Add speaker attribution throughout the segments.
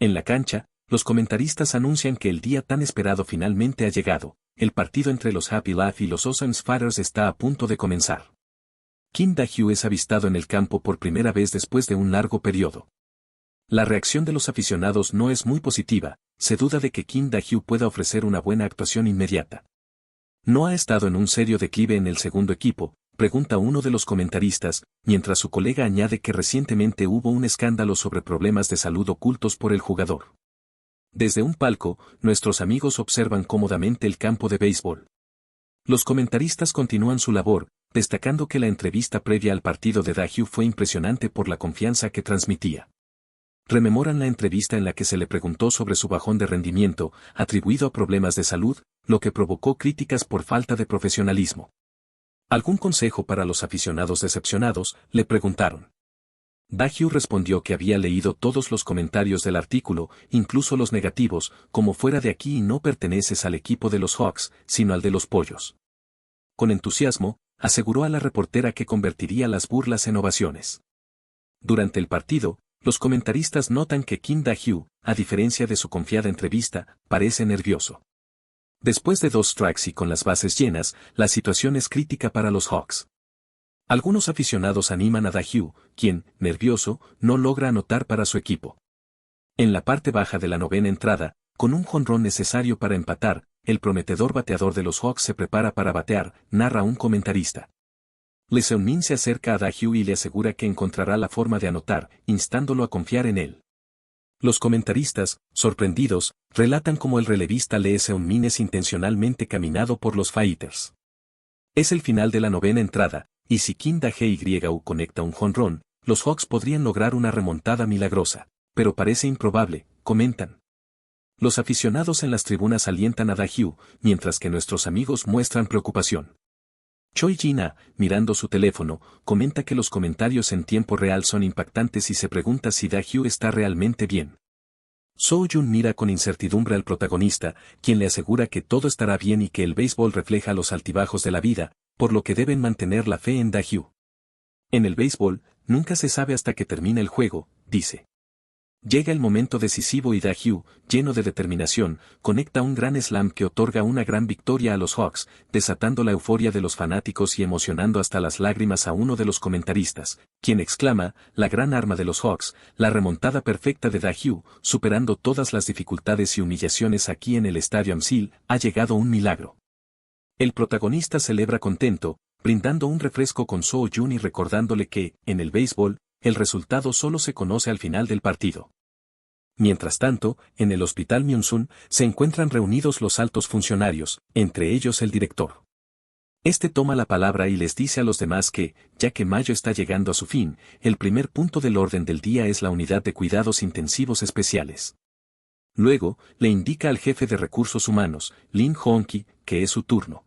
Speaker 1: En la cancha, los comentaristas anuncian que el día tan esperado finalmente ha llegado. El partido entre los Happy Laugh y los Awesome Fighters está a punto de comenzar. Kim Da-hyu es avistado en el campo por primera vez después de un largo periodo. La reacción de los aficionados no es muy positiva, se duda de que Kim Da-hyu pueda ofrecer una buena actuación inmediata. ¿No ha estado en un serio declive en el segundo equipo?, pregunta uno de los comentaristas, mientras su colega añade que recientemente hubo un escándalo sobre problemas de salud ocultos por el jugador. Desde un palco, nuestros amigos observan cómodamente el campo de béisbol. Los comentaristas continúan su labor, destacando que la entrevista previa al partido de Da-hyu fue impresionante por la confianza que transmitía. Rememoran la entrevista en la que se le preguntó sobre su bajón de rendimiento, atribuido a problemas de salud, lo que provocó críticas por falta de profesionalismo. ¿Algún consejo para los aficionados decepcionados?, le preguntaron. Da-hyu respondió que había leído todos los comentarios del artículo, incluso los negativos, como fuera de aquí y no perteneces al equipo de los Hawks, sino al de los pollos. Con entusiasmo, aseguró a la reportera que convertiría las burlas en ovaciones. Durante el partido, los comentaristas notan que Kim Da-hyu, a diferencia de su confiada entrevista, parece nervioso. Después de 2 strikes y con las bases llenas, la situación es crítica para los Hawks. Algunos aficionados animan a Da-hyu, quien, nervioso, no logra anotar para su equipo. En la parte baja de la 9ª entrada, con un jonrón necesario para empatar, el prometedor bateador de los Hawks se prepara para batear, narra un comentarista. Lee Seung-min se acerca a Da-hyu y le asegura que encontrará la forma de anotar, instándolo a confiar en él. Los comentaristas, sorprendidos, relatan cómo el relevista Lee Seung-min es intencionalmente caminado por los Fighters. Es el final de la 9ª entrada, y si Kim Da-hyu conecta un jonrón, los Hawks podrían lograr una remontada milagrosa, pero parece improbable, comentan. Los aficionados en las tribunas alientan a Da-hyu, mientras que nuestros amigos muestran preocupación. Choi Jin-ah, mirando su teléfono, comenta que los comentarios en tiempo real son impactantes y se pregunta si Da-hyu está realmente bien. So-jun mira con incertidumbre al protagonista, quien le asegura que todo estará bien y que el béisbol refleja los altibajos de la vida, por lo que deben mantener la fe en Da-hyu. En el béisbol, nunca se sabe hasta que termina el juego, dice. Llega el momento decisivo y Da-hyu, lleno de determinación, conecta un gran slam que otorga una gran victoria a los Hawks, desatando la euforia de los fanáticos y emocionando hasta las lágrimas a uno de los comentaristas, quien exclama, la gran arma de los Hawks, la remontada perfecta de Da-hyu, superando todas las dificultades y humillaciones aquí en el estadio Amsil, ha llegado un milagro. El protagonista celebra contento, brindando un refresco con So-jun y recordándole que, en el béisbol, el resultado solo se conoce al final del partido. Mientras tanto, en el hospital Myung-sun, se encuentran reunidos los altos funcionarios, entre ellos el director. Este toma la palabra y les dice a los demás que, ya que mayo está llegando a su fin, el primer punto del orden del día es la unidad de cuidados intensivos especiales. Luego, le indica al jefe de recursos humanos, Lim Hoon-ki, que es su turno.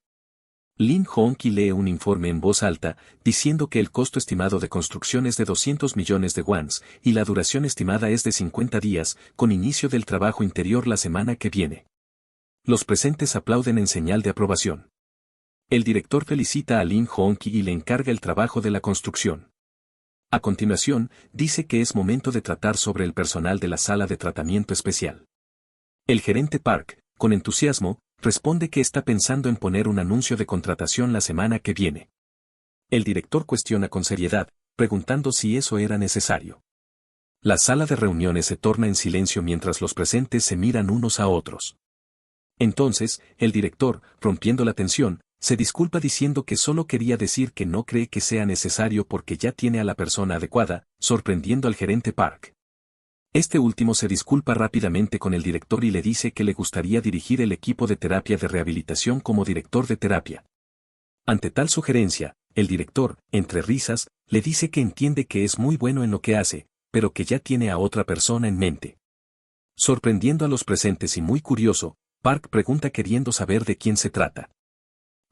Speaker 1: Lim Hoon-ki lee un informe en voz alta, diciendo que el costo estimado de construcción es de 200 millones de wons, y la duración estimada es de 50 días, con inicio del trabajo interior la semana que viene. Los presentes aplauden en señal de aprobación. El director felicita a Lim Hoon-ki y le encarga el trabajo de la construcción. A continuación, dice que es momento de tratar sobre el personal de la sala de tratamiento especial. El gerente Park, con entusiasmo, responde que está pensando en poner un anuncio de contratación la semana que viene. El director cuestiona con seriedad, preguntando si eso era necesario. La sala de reuniones se torna en silencio mientras los presentes se miran unos a otros. Entonces, el director, rompiendo la tensión, se disculpa diciendo que solo quería decir que no cree que sea necesario porque ya tiene a la persona adecuada, sorprendiendo al gerente Park. Este último se disculpa rápidamente con el director y le dice que le gustaría dirigir el equipo de terapia de rehabilitación como director de terapia. Ante tal sugerencia, el director, entre risas, le dice que entiende que es muy bueno en lo que hace, pero que ya tiene a otra persona en mente. Sorprendiendo a los presentes y muy curioso, Park pregunta queriendo saber de quién se trata.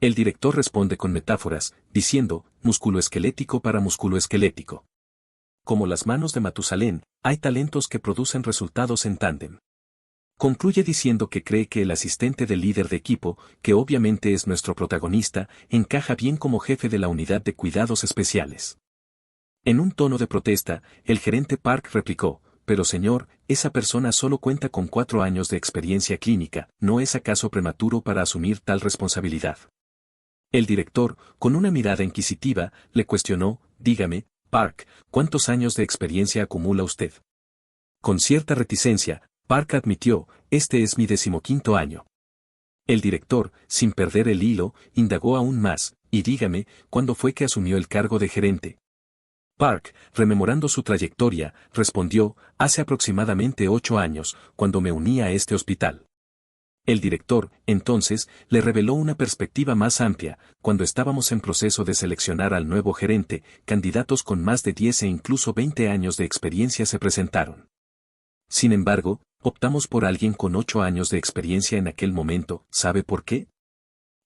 Speaker 1: El director responde con metáforas, diciendo, músculo esquelético para músculo esquelético. Como las manos de Matusalén, hay talentos que producen resultados en tándem. Concluye diciendo que cree que el asistente del líder de equipo, que obviamente es nuestro protagonista, encaja bien como jefe de la unidad de cuidados especiales. En un tono de protesta, el gerente Park replicó, Pero señor, esa persona solo cuenta con 4 años de experiencia clínica, ¿no es acaso prematuro para asumir tal responsabilidad? El director, con una mirada inquisitiva, le cuestionó, dígame, Park, ¿cuántos años de experiencia acumula usted? Con cierta reticencia, Park admitió, este es mi 15º año. El director, sin perder el hilo, indagó aún más, y dígame, ¿cuándo fue que asumió el cargo de gerente? Park, rememorando su trayectoria, respondió, hace aproximadamente 8 años, cuando me uní a este hospital. El director, entonces, le reveló una perspectiva más amplia, cuando estábamos en proceso de seleccionar al nuevo gerente, candidatos con más de 10 e incluso 20 años de experiencia se presentaron. Sin embargo, optamos por alguien con 8 años de experiencia en aquel momento, ¿sabe por qué?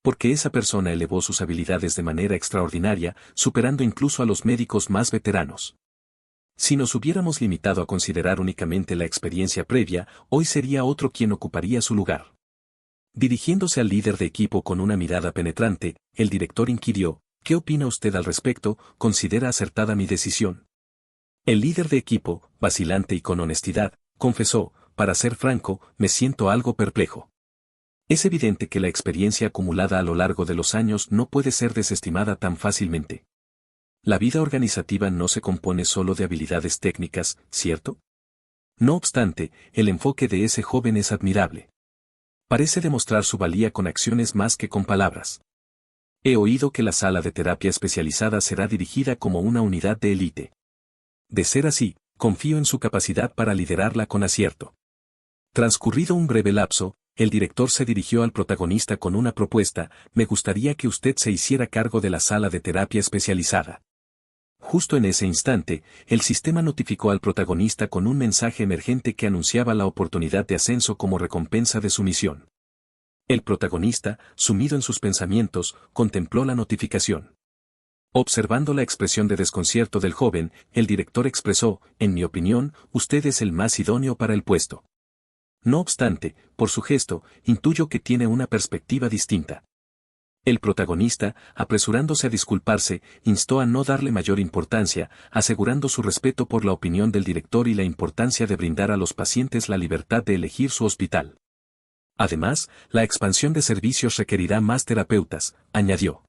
Speaker 1: Porque esa persona elevó sus habilidades de manera extraordinaria, superando incluso a los médicos más veteranos. Si nos hubiéramos limitado a considerar únicamente la experiencia previa, hoy sería otro quien ocuparía su lugar. Dirigiéndose al líder de equipo con una mirada penetrante, el director inquirió, ¿qué opina usted al respecto? ¿Considera acertada mi decisión? El líder de equipo, vacilante y con honestidad, confesó, para ser franco, me siento algo perplejo. Es evidente que la experiencia acumulada a lo largo de los años no puede ser desestimada tan fácilmente. La vida organizativa no se compone solo de habilidades técnicas, ¿cierto? No obstante, el enfoque de ese joven es admirable. Parece demostrar su valía con acciones más que con palabras. He oído que la sala de terapia especializada será dirigida como una unidad de élite. De ser así, confío en su capacidad para liderarla con acierto. Transcurrido un breve lapso, el director se dirigió al protagonista con una propuesta, me gustaría que usted se hiciera cargo de la sala de terapia especializada. Justo en ese instante, el sistema notificó al protagonista con un mensaje emergente que anunciaba la oportunidad de ascenso como recompensa de su misión. El protagonista, sumido en sus pensamientos, contempló la notificación. Observando la expresión de desconcierto del joven, el director expresó, en mi opinión, usted es el más idóneo para el puesto. No obstante, por su gesto, intuyo que tiene una perspectiva distinta. El protagonista, apresurándose a disculparse, instó a no darle mayor importancia, asegurando su respeto por la opinión del director y la importancia de brindar a los pacientes la libertad de elegir su hospital. Además, la expansión de servicios requerirá más terapeutas, añadió.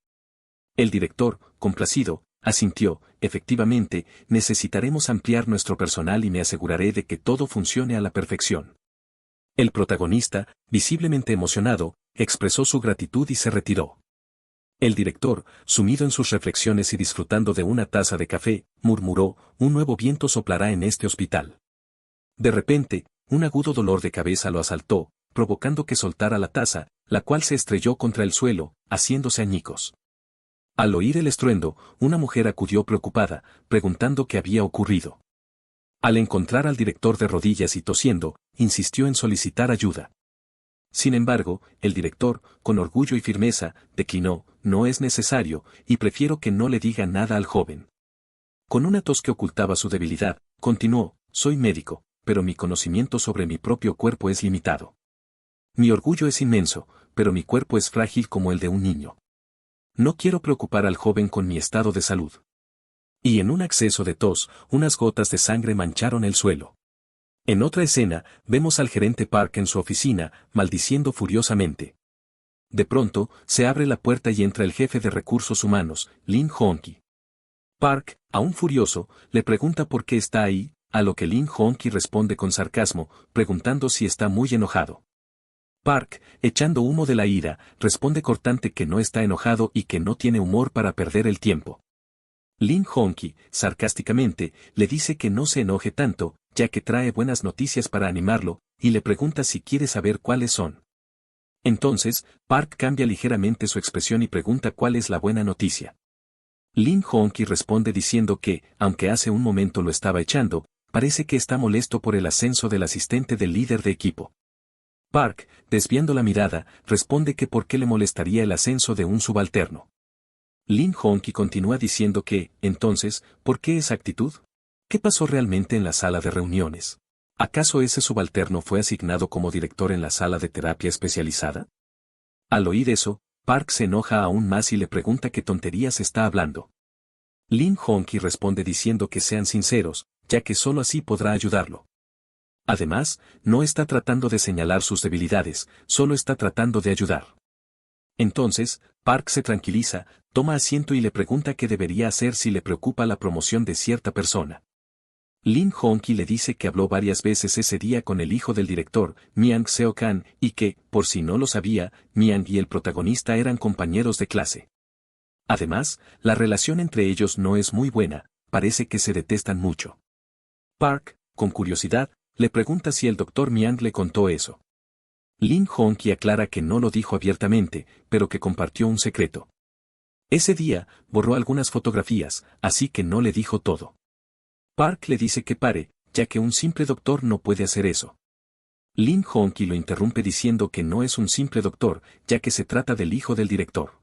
Speaker 1: El director, complacido, asintió, efectivamente, necesitaremos ampliar nuestro personal y me aseguraré de que todo funcione a la perfección. El protagonista, visiblemente emocionado, expresó su gratitud y se retiró. El director, sumido en sus reflexiones y disfrutando de una taza de café, murmuró, un nuevo viento soplará en este hospital. De repente, un agudo dolor de cabeza lo asaltó, provocando que soltara la taza, la cual se estrelló contra el suelo, haciéndose añicos. Al oír el estruendo, una mujer acudió preocupada, preguntando qué había ocurrido. Al encontrar al director de rodillas y tosiendo, insistió en solicitar ayuda. Sin embargo, el director, con orgullo y firmeza, declinó, no es necesario, y prefiero que no le diga nada al joven. Con una tos que ocultaba su debilidad, continuó, soy médico, pero mi conocimiento sobre mi propio cuerpo es limitado. Mi orgullo es inmenso, pero mi cuerpo es frágil como el de un niño. No quiero preocupar al joven con mi estado de salud. Y en un acceso de tos, unas gotas de sangre mancharon el suelo. En otra escena, vemos al gerente Park en su oficina, maldiciendo furiosamente. De pronto, se abre la puerta y entra el jefe de recursos humanos, Lin Hong-ki. Park, aún furioso, le pregunta por qué está ahí, a lo que Lin Hong-ki responde con sarcasmo, preguntando si está muy enojado. Park, echando humo de la ira, responde cortante que no está enojado y que no tiene humor para perder el tiempo. Lin Hong-ki, sarcásticamente, le dice que no se enoje tanto, ya que trae buenas noticias para animarlo, y le pregunta si quiere saber cuáles son. Entonces, Park cambia ligeramente su expresión y pregunta cuál es la buena noticia. Lin Hong-ki responde diciendo que, aunque hace un momento lo estaba echando, parece que está molesto por el ascenso del asistente del líder de equipo. Park, desviando la mirada, responde que por qué le molestaría el ascenso de un subalterno. Lin Hong-ki continúa diciendo que, entonces, ¿por qué esa actitud? ¿Qué pasó realmente en la sala de reuniones? ¿Acaso ese subalterno fue asignado como director en la sala de terapia especializada? Al oír eso, Park se enoja aún más y le pregunta qué tonterías está hablando. Lin Hong-ki responde diciendo que sean sinceros, ya que solo así podrá ayudarlo. Además, no está tratando de señalar sus debilidades, solo está tratando de ayudar. Entonces, Park se tranquiliza, toma asiento y le pregunta qué debería hacer si le preocupa la promoción de cierta persona. Lim Hong-ki le dice que habló varias veces ese día con el hijo del director, Myung Seo-kan, y que, por si no lo sabía, Myung y el protagonista eran compañeros de clase. Además, la relación entre ellos no es muy buena, parece que se detestan mucho. Park, con curiosidad, le pregunta si el doctor Myung le contó eso. Lim Hong-ki aclara que no lo dijo abiertamente, pero que compartió un secreto. Ese día, borró algunas fotografías, así que no le dijo todo. Park le dice que pare, ya que un simple doctor no puede hacer eso. Lim Hong-ki lo interrumpe diciendo que no es un simple doctor, ya que se trata del hijo del director.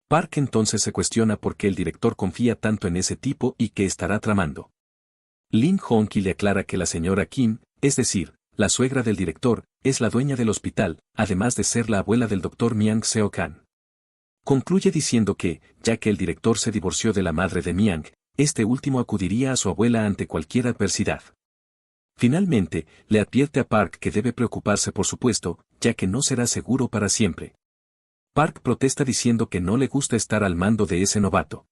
Speaker 1: Park entonces se cuestiona por qué el director confía tanto en ese tipo y qué estará tramando. Lim Hong-ki le aclara que la señora Kim, es decir, la suegra del director, es la dueña del hospital, además de ser la abuela del doctor Myung Seo-kan. Concluye diciendo que, ya que el director se divorció de la madre de Myung, este último acudiría a su abuela ante cualquier adversidad. Finalmente, le advierte a Park que debe preocuparse por su puesto, ya que no será seguro para siempre. Park protesta diciendo que no le gusta estar al mando de ese novato.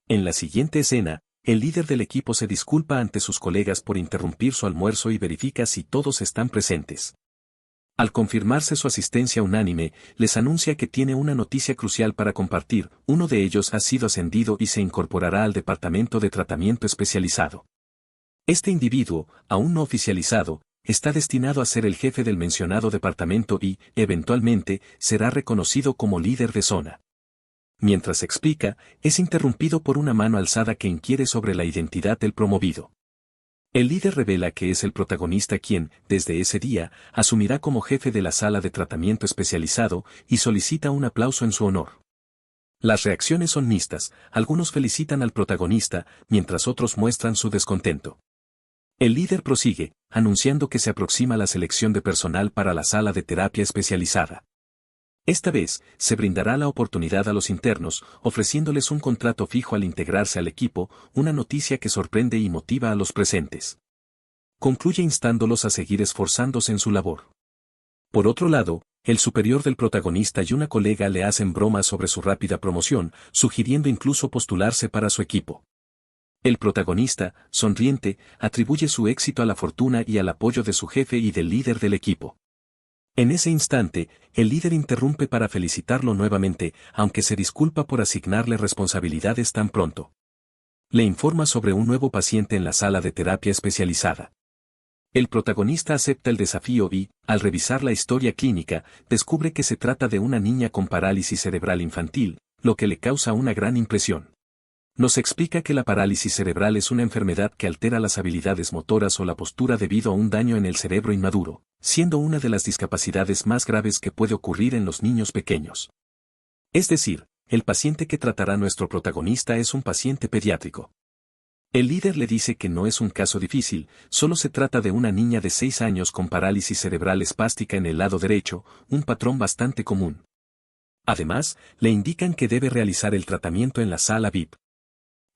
Speaker 1: En la siguiente escena, el líder del equipo se disculpa ante sus colegas por interrumpir su almuerzo y verifica si todos están presentes. Al confirmarse su asistencia unánime, les anuncia que tiene una noticia crucial para compartir, uno de ellos ha sido ascendido y se incorporará al departamento de tratamiento especializado. Este individuo, aún no oficializado, está destinado a ser el jefe del mencionado departamento y, eventualmente, será reconocido como líder de zona. Mientras explica, es interrumpido por una mano alzada que inquiere sobre la identidad del promovido. El líder revela que es el protagonista quien, desde ese día, asumirá como jefe de la sala de tratamiento especializado y solicita un aplauso en su honor. Las reacciones son mixtas, algunos felicitan al protagonista, mientras otros muestran su descontento. El líder prosigue, anunciando que se aproxima la selección de personal para la sala de terapia especializada. Esta vez, se brindará la oportunidad a los internos, ofreciéndoles un contrato fijo al integrarse al equipo, una noticia que sorprende y motiva a los presentes. Concluye instándolos a seguir esforzándose en su labor. Por otro lado, el superior del protagonista y una colega le hacen bromas sobre su rápida promoción, sugiriendo incluso postularse para su equipo. El protagonista, sonriente, atribuye su éxito a la fortuna y al apoyo de su jefe y del líder del equipo. En ese instante, el líder interrumpe para felicitarlo nuevamente, aunque se disculpa por asignarle responsabilidades tan pronto. Le informa sobre un nuevo paciente en la sala de terapia especializada. El protagonista acepta el desafío y, al revisar la historia clínica, descubre que se trata de una niña con parálisis cerebral infantil, lo que le causa una gran impresión. Nos explica que la parálisis cerebral es una enfermedad que altera las habilidades motoras o la postura debido a un daño en el cerebro inmaduro, siendo una de las discapacidades más graves que puede ocurrir en los niños pequeños. Es decir, el paciente que tratará nuestro protagonista es un paciente pediátrico. El líder le dice que no es un caso difícil, solo se trata de una niña de 6 años con parálisis cerebral espástica en el lado derecho, un patrón bastante común. Además, le indican que debe realizar el tratamiento en la sala VIP.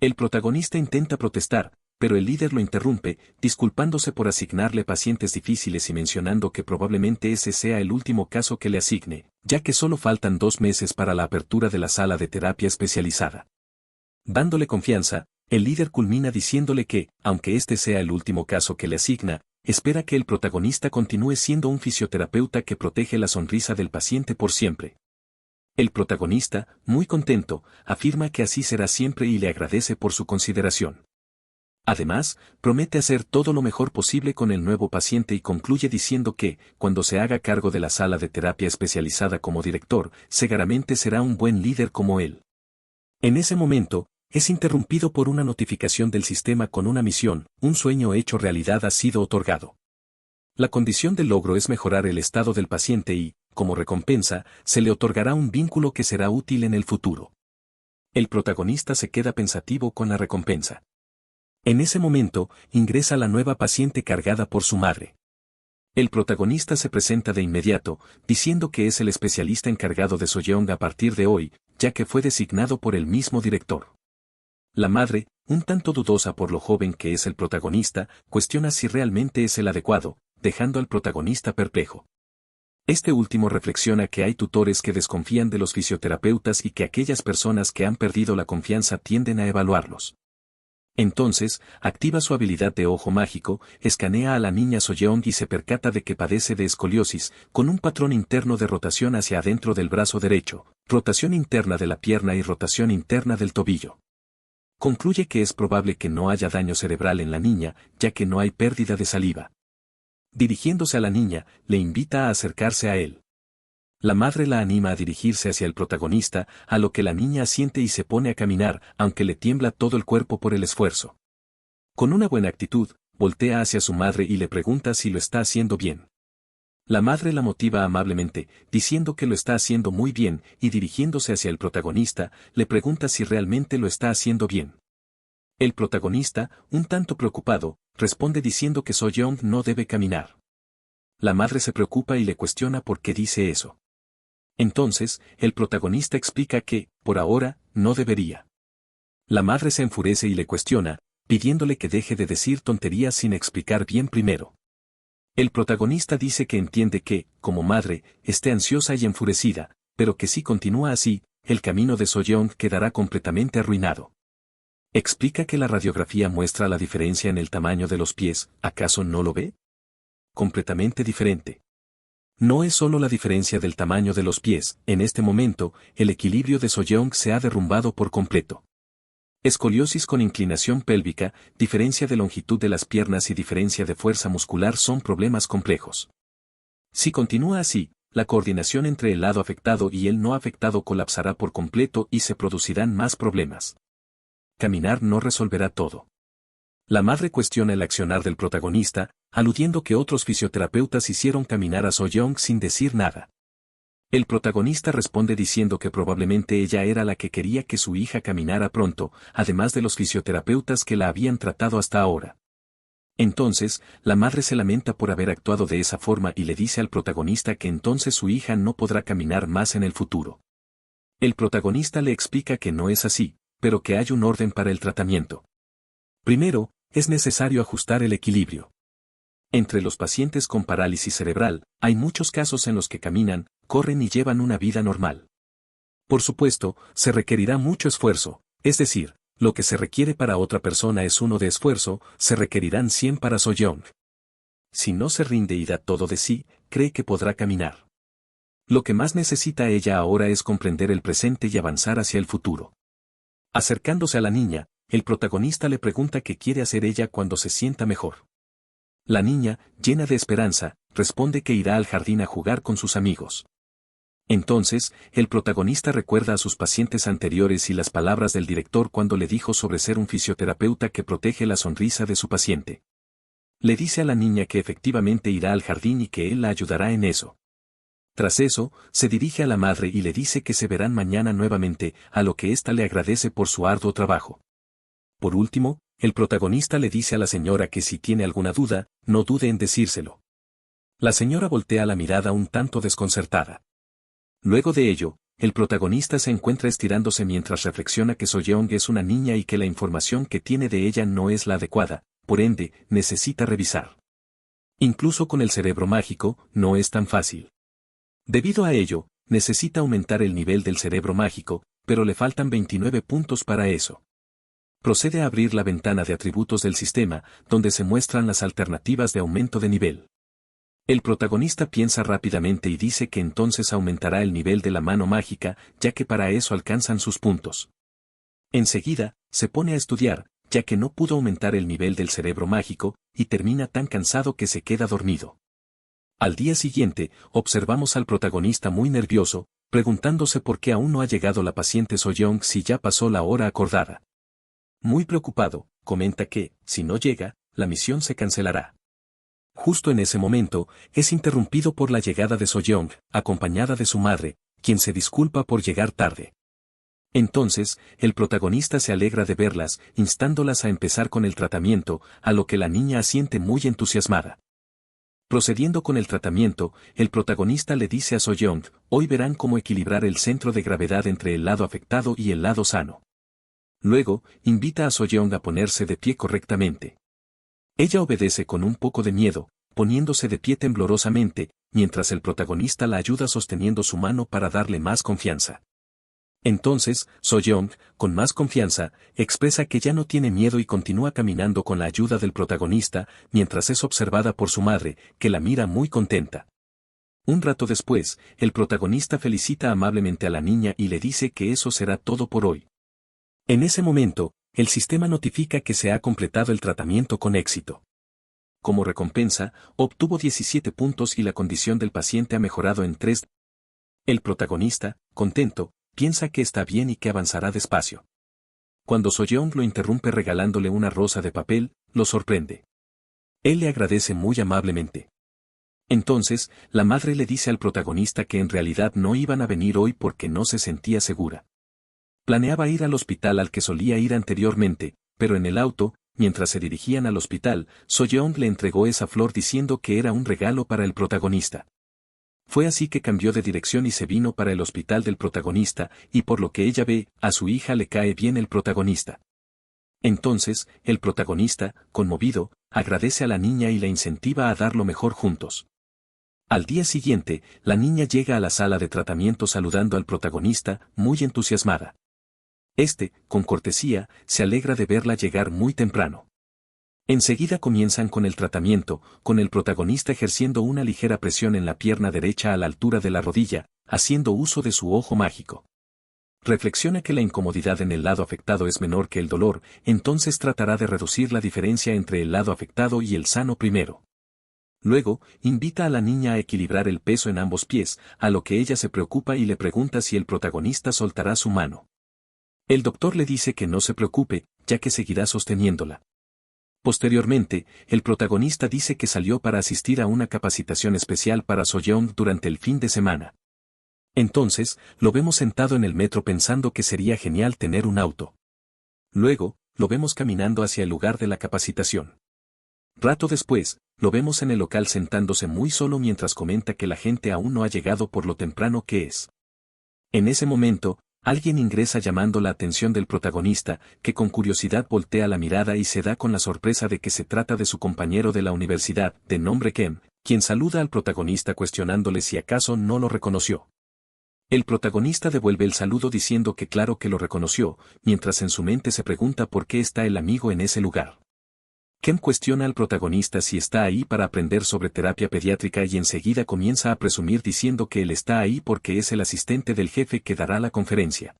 Speaker 1: El protagonista intenta protestar, pero el líder lo interrumpe, disculpándose por asignarle pacientes difíciles y mencionando que probablemente ese sea el último caso que le asigne, ya que solo faltan 2 meses para la apertura de la sala de terapia especializada. Dándole confianza, el líder culmina diciéndole que, aunque este sea el último caso que le asigna, espera que el protagonista continúe siendo un fisioterapeuta que protege la sonrisa del paciente por siempre. El protagonista, muy contento, afirma que así será siempre y le agradece por su consideración. Además, promete hacer todo lo mejor posible con el nuevo paciente y concluye diciendo que, cuando se haga cargo de la sala de terapia especializada como director, seguramente será un buen líder como él. En ese momento, es interrumpido por una notificación del sistema con una misión, un sueño hecho realidad ha sido otorgado. La condición del logro es mejorar el estado del paciente y, como recompensa, se le otorgará un vínculo que será útil en el futuro. El protagonista se queda pensativo con la recompensa. En ese momento, ingresa la nueva paciente cargada por su madre. El protagonista se presenta de inmediato, diciendo que es el especialista encargado de Soyeong a partir de hoy, ya que fue designado por el mismo director. La madre, un tanto dudosa por lo joven que es el protagonista, cuestiona si realmente es el adecuado, dejando al protagonista perplejo. Este último reflexiona que hay tutores que desconfían de los fisioterapeutas y que aquellas personas que han perdido la confianza tienden a evaluarlos. Entonces, activa su habilidad de ojo mágico, escanea a la niña Soyeon y se percata de que padece de escoliosis, con un patrón interno de rotación hacia adentro del brazo derecho, rotación interna de la pierna y rotación interna del tobillo. Concluye que es probable que no haya daño cerebral en la niña, ya que no hay pérdida de saliva. Dirigiéndose a la niña, le invita a acercarse a él. La madre la anima a dirigirse hacia el protagonista, a lo que la niña asiente y se pone a caminar, aunque le tiembla todo el cuerpo por el esfuerzo. Con una buena actitud, voltea hacia su madre y le pregunta si lo está haciendo bien. La madre la motiva amablemente, diciendo que lo está haciendo muy bien, y dirigiéndose hacia el protagonista, le pregunta si realmente lo está haciendo bien. El protagonista, un tanto preocupado, responde diciendo que Soyeon no debe caminar. La madre se preocupa y le cuestiona por qué dice eso. Entonces, el protagonista explica que, por ahora, no debería. La madre se enfurece y le cuestiona, pidiéndole que deje de decir tonterías sin explicar bien primero. El protagonista dice que entiende que, como madre, esté ansiosa y enfurecida, pero que si continúa así, el camino de Soyeon quedará completamente arruinado. Explica que la radiografía muestra la diferencia en el tamaño de los pies, ¿acaso no lo ve? Completamente diferente. No es solo la diferencia del tamaño de los pies, en este momento, el equilibrio de Soyeon se ha derrumbado por completo. Escoliosis con inclinación pélvica, diferencia de longitud de las piernas y diferencia de fuerza muscular son problemas complejos. Si continúa así, la coordinación entre el lado afectado y el no afectado colapsará por completo y se producirán más problemas. Caminar no resolverá todo. La madre cuestiona el accionar del protagonista, aludiendo que otros fisioterapeutas hicieron caminar a Soyeon sin decir nada. El protagonista responde diciendo que probablemente ella era la que quería que su hija caminara pronto, además de los fisioterapeutas que la habían tratado hasta ahora. Entonces, la madre se lamenta por haber actuado de esa forma y le dice al protagonista que entonces su hija no podrá caminar más en el futuro. El protagonista le explica que no es así, pero que hay un orden para el tratamiento. Primero, es necesario ajustar el equilibrio. Entre los pacientes con parálisis cerebral, hay muchos casos en los que caminan, corren y llevan una vida normal. Por supuesto, se requerirá mucho esfuerzo, es decir, lo que se requiere para otra persona es 1 de esfuerzo, se requerirán 100 para Soyeon. Si no se rinde y da todo de sí, cree que podrá caminar. Lo que más necesita ella ahora es comprender el presente y avanzar hacia el futuro. Acercándose a la niña, el protagonista le pregunta qué quiere hacer ella cuando se sienta mejor. La niña, llena de esperanza, responde que irá al jardín a jugar con sus amigos. Entonces, el protagonista recuerda a sus pacientes anteriores y las palabras del director cuando le dijo sobre ser un fisioterapeuta que protege la sonrisa de su paciente. Le dice a la niña que efectivamente irá al jardín y que él la ayudará en eso. Tras eso, se dirige a la madre y le dice que se verán mañana nuevamente, a lo que ésta le agradece por su arduo trabajo. Por último, el protagonista le dice a la señora que si tiene alguna duda, no dude en decírselo. La señora voltea la mirada un tanto desconcertada. Luego de ello, el protagonista se encuentra estirándose mientras reflexiona que Soyeon es una niña y que la información que tiene de ella no es la adecuada, por ende, necesita revisar. Incluso con el cerebro mágico, no es tan fácil. Debido a ello, necesita aumentar el nivel del cerebro mágico, pero le faltan 29 puntos para eso. Procede a abrir la ventana de atributos del sistema, donde se muestran las alternativas de aumento de nivel. El protagonista piensa rápidamente y dice que entonces aumentará el nivel de la mano mágica, ya que para eso alcanzan sus puntos. Enseguida, se pone a estudiar, ya que no pudo aumentar el nivel del cerebro mágico, y termina tan cansado que se queda dormido. Al día siguiente, observamos al protagonista muy nervioso, preguntándose por qué aún no ha llegado la paciente Soyeon si ya pasó la hora acordada. Muy preocupado, comenta que, si no llega, la misión se cancelará. Justo en ese momento, es interrumpido por la llegada de Soyeon, acompañada de su madre, quien se disculpa por llegar tarde. Entonces, el protagonista se alegra de verlas, instándolas a empezar con el tratamiento, a lo que la niña asiente muy entusiasmada. Procediendo con el tratamiento, el protagonista le dice a Soyeon, hoy verán cómo equilibrar el centro de gravedad entre el lado afectado y el lado sano. Luego, invita a So-yeon a ponerse de pie correctamente. Ella obedece con un poco de miedo, poniéndose de pie temblorosamente, mientras el protagonista la ayuda sosteniendo su mano para darle más confianza. Entonces, So-yeon, con más confianza, expresa que ya no tiene miedo y continúa caminando con la ayuda del protagonista, mientras es observada por su madre, que la mira muy contenta. Un rato después, el protagonista felicita amablemente a la niña y le dice que eso será todo por hoy. En ese momento, el sistema notifica que se ha completado el tratamiento con éxito. Como recompensa, obtuvo 17 puntos y la condición del paciente ha mejorado en 3. El protagonista, contento, piensa que está bien y que avanzará despacio. Cuando So-yeon lo interrumpe regalándole una rosa de papel, lo sorprende. Él le agradece muy amablemente. Entonces, la madre le dice al protagonista que en realidad no iban a venir hoy porque no se sentía segura. Planeaba ir al hospital al que solía ir anteriormente, pero en el auto, mientras se dirigían al hospital, So-yeon le entregó esa flor diciendo que era un regalo para el protagonista. Fue así que cambió de dirección y se vino para el hospital del protagonista, y por lo que ella ve, a su hija le cae bien el protagonista. Entonces, el protagonista, conmovido, agradece a la niña y la incentiva a dar lo mejor juntos. Al día siguiente, la niña llega a la sala de tratamiento saludando al protagonista, muy entusiasmada. Este, con cortesía, se alegra de verla llegar muy temprano. Enseguida comienzan con el tratamiento, con el protagonista ejerciendo una ligera presión en la pierna derecha a la altura de la rodilla, haciendo uso de su ojo mágico. Reflexiona que la incomodidad en el lado afectado es menor que el dolor, entonces tratará de reducir la diferencia entre el lado afectado y el sano primero. Luego, invita a la niña a equilibrar el peso en ambos pies, a lo que ella se preocupa y le pregunta si el protagonista soltará su mano. El doctor le dice que no se preocupe, ya que seguirá sosteniéndola. Posteriormente, el protagonista dice que salió para asistir a una capacitación especial para So-yeon durante el fin de semana. Entonces, lo vemos sentado en el metro pensando que sería genial tener un auto. Luego, lo vemos caminando hacia el lugar de la capacitación. Rato después, lo vemos en el local sentándose muy solo mientras comenta que la gente aún no ha llegado por lo temprano que es. En ese momento, alguien ingresa llamando la atención del protagonista, que con curiosidad voltea la mirada y se da con la sorpresa de que se trata de su compañero de la universidad, de nombre Ken, quien saluda al protagonista cuestionándole si acaso no lo reconoció. El protagonista devuelve el saludo diciendo que claro que lo reconoció, mientras en su mente se pregunta por qué está el amigo en ese lugar. Ken cuestiona al protagonista si está ahí para aprender sobre terapia pediátrica y enseguida comienza a presumir diciendo que él está ahí porque es el asistente del jefe que dará la conferencia.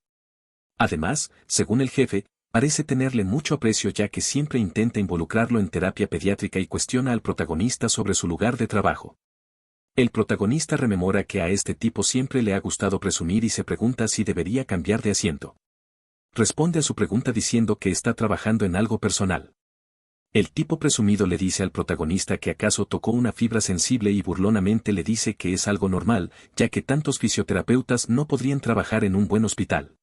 Speaker 1: Además, según el jefe, parece tenerle mucho aprecio ya que siempre intenta involucrarlo en terapia pediátrica y cuestiona al protagonista sobre su lugar de trabajo. El protagonista rememora que a este tipo siempre le ha gustado presumir y se pregunta si debería cambiar de asiento. Responde a su pregunta diciendo que está trabajando en algo personal. El tipo presumido le dice al protagonista que acaso tocó una fibra sensible y burlonamente le dice que es algo normal, ya que tantos fisioterapeutas no podrían trabajar en un buen hospital.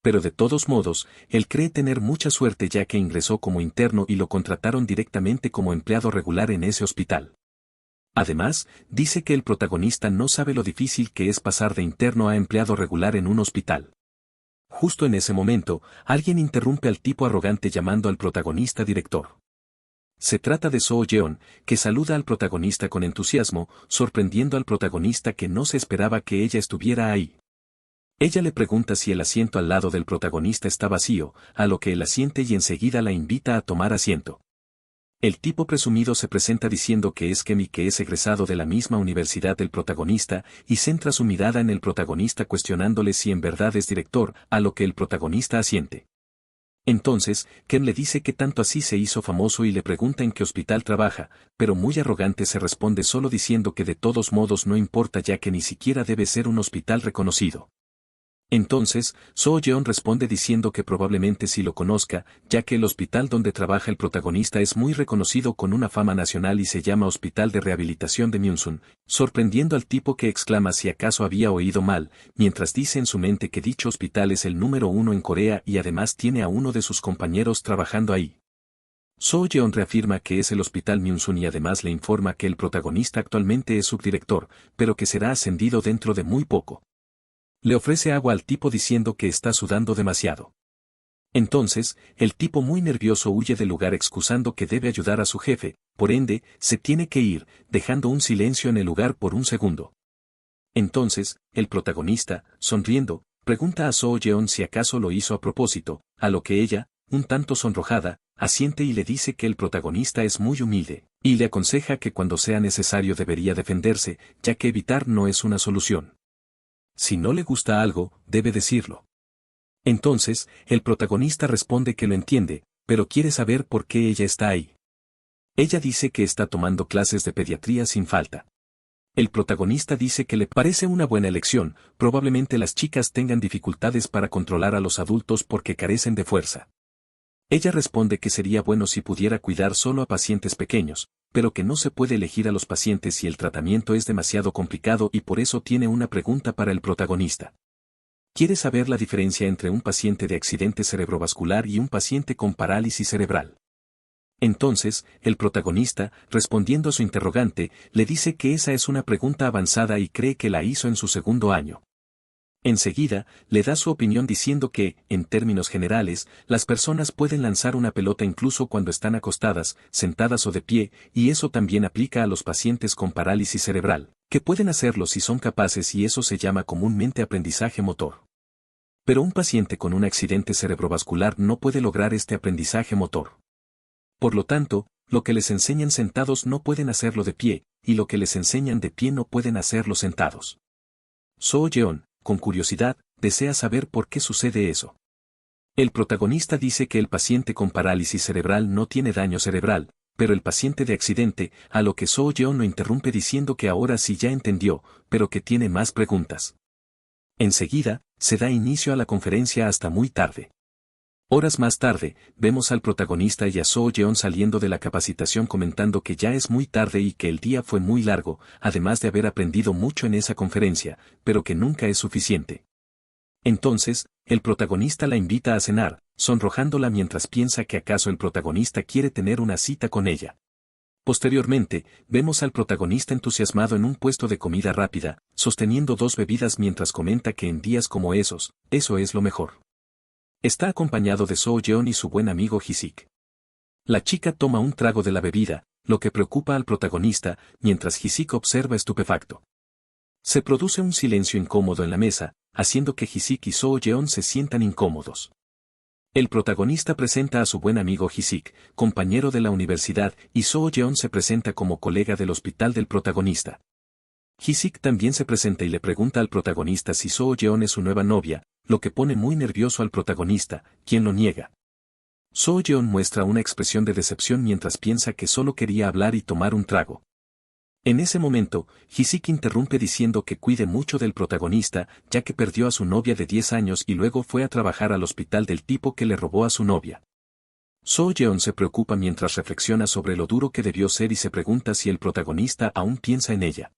Speaker 1: Pero de todos modos, él cree tener mucha suerte ya que ingresó como interno y lo contrataron directamente como empleado regular en ese hospital. Además, dice que el protagonista no sabe lo difícil que es pasar de interno a empleado regular en un hospital. Justo en ese momento, alguien interrumpe al tipo arrogante llamando al protagonista director. Se trata de So-yeon, que saluda al protagonista con entusiasmo, sorprendiendo al protagonista que no se esperaba que ella estuviera ahí. Ella le pregunta si el asiento al lado del protagonista está vacío, a lo que él asiente y enseguida la invita a tomar asiento. El tipo presumido se presenta diciendo que es Ken y que es egresado de la misma universidad del protagonista, y centra su mirada en el protagonista cuestionándole si en verdad es director, a lo que el protagonista asiente. Entonces, Ken le dice que tanto así se hizo famoso y le pregunta en qué hospital trabaja, pero muy arrogante se responde solo diciendo que de todos modos no importa ya que ni siquiera debe ser un hospital reconocido. Entonces, So-yeon responde diciendo que probablemente sí lo conozca, ya que el hospital donde trabaja el protagonista es muy reconocido con una fama nacional y se llama Hospital de Rehabilitación de Myeongsun, sorprendiendo al tipo que exclama si acaso había oído mal, mientras dice en su mente que dicho hospital es el número 1 en Corea y además tiene a uno de sus compañeros trabajando ahí. So-yeon reafirma que es el Hospital Myeongsun y además le informa que el protagonista actualmente es subdirector, pero que será ascendido dentro de muy poco. Le ofrece agua al tipo diciendo que está sudando demasiado. Entonces, el tipo muy nervioso huye del lugar excusando que debe ayudar a su jefe, por ende, se tiene que ir, dejando un silencio en el lugar por un segundo. Entonces, el protagonista, sonriendo, pregunta a Soo Yeon si acaso lo hizo a propósito, a lo que ella, un tanto sonrojada, asiente y le dice que el protagonista es muy humilde, y le aconseja que cuando sea necesario debería defenderse, ya que evitar no es una solución. Si no le gusta algo, debe decirlo. Entonces, el protagonista responde que lo entiende, pero quiere saber por qué ella está ahí. Ella dice que está tomando clases de pediatría sin falta. El protagonista dice que le parece una buena elección, probablemente las chicas tengan dificultades para controlar a los adultos porque carecen de fuerza. Ella responde que sería bueno si pudiera cuidar solo a pacientes pequeños, pero que no se puede elegir a los pacientes si el tratamiento es demasiado complicado y por eso tiene una pregunta para el protagonista. Quiere saber la diferencia entre un paciente de accidente cerebrovascular y un paciente con parálisis cerebral. Entonces, el protagonista, respondiendo a su interrogante, le dice que esa es una pregunta avanzada y cree que la hizo en su segundo año. Enseguida, le da su opinión diciendo que, en términos generales, las personas pueden lanzar una pelota incluso cuando están acostadas, sentadas o de pie, y eso también aplica a los pacientes con parálisis cerebral, que pueden hacerlo si son capaces y eso se llama comúnmente aprendizaje motor. Pero un paciente con un accidente cerebrovascular no puede lograr este aprendizaje motor. Por lo tanto, lo que les enseñan sentados no pueden hacerlo de pie, y lo que les enseñan de pie no pueden hacerlo sentados. Soo Yeon, con curiosidad, desea saber por qué sucede eso. El protagonista dice que el paciente con parálisis cerebral no tiene daño cerebral, pero el paciente de accidente, a lo que Soo Yeon lo interrumpe diciendo que ahora sí ya entendió, pero que tiene más preguntas. Enseguida, se da inicio a la conferencia hasta muy tarde. Horas más tarde, vemos al protagonista y a Soo Yeon saliendo de la capacitación comentando que ya es muy tarde y que el día fue muy largo, además de haber aprendido mucho en esa conferencia, pero que nunca es suficiente. Entonces, el protagonista la invita a cenar, sonrojándola mientras piensa que acaso el protagonista quiere tener una cita con ella. Posteriormente, vemos al protagonista entusiasmado en un puesto de comida rápida, sosteniendo 2 bebidas mientras comenta que en días como esos, eso es lo mejor. Está acompañado de Soo Yeon y su buen amigo Jisik. La chica toma un trago de la bebida, lo que preocupa al protagonista, mientras Jisik observa estupefacto. Se produce un silencio incómodo en la mesa, haciendo que Jisik y Soo Yeon se sientan incómodos. El protagonista presenta a su buen amigo Jisik, compañero de la universidad, y Soo Yeon se presenta como colega del hospital del protagonista. Jisik también se presenta y le pregunta al protagonista si Soo Yeon es su nueva novia, lo que pone muy nervioso al protagonista, quien lo niega. Soo Yeon muestra una expresión de decepción mientras piensa que solo quería hablar y tomar un trago. En ese momento, Jisik interrumpe diciendo que cuide mucho del protagonista, ya que perdió a su novia de 10 años y luego fue a trabajar al hospital del tipo que le robó a su novia. Soo Yeon se preocupa mientras reflexiona sobre lo duro que debió ser y se pregunta si el protagonista aún piensa en ella.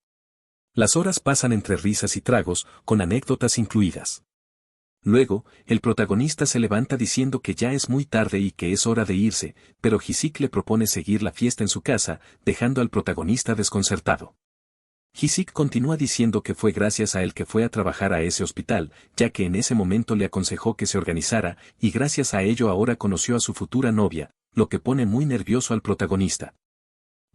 Speaker 1: Las horas pasan entre risas y tragos, con anécdotas incluidas. Luego, el protagonista se levanta diciendo que ya es muy tarde y que es hora de irse, pero Jisik le propone seguir la fiesta en su casa, dejando al protagonista desconcertado. Jisik continúa diciendo que fue gracias a él que fue a trabajar a ese hospital, ya que en ese momento le aconsejó que se organizara, y gracias a ello ahora conoció a su futura novia, lo que pone muy nervioso al protagonista.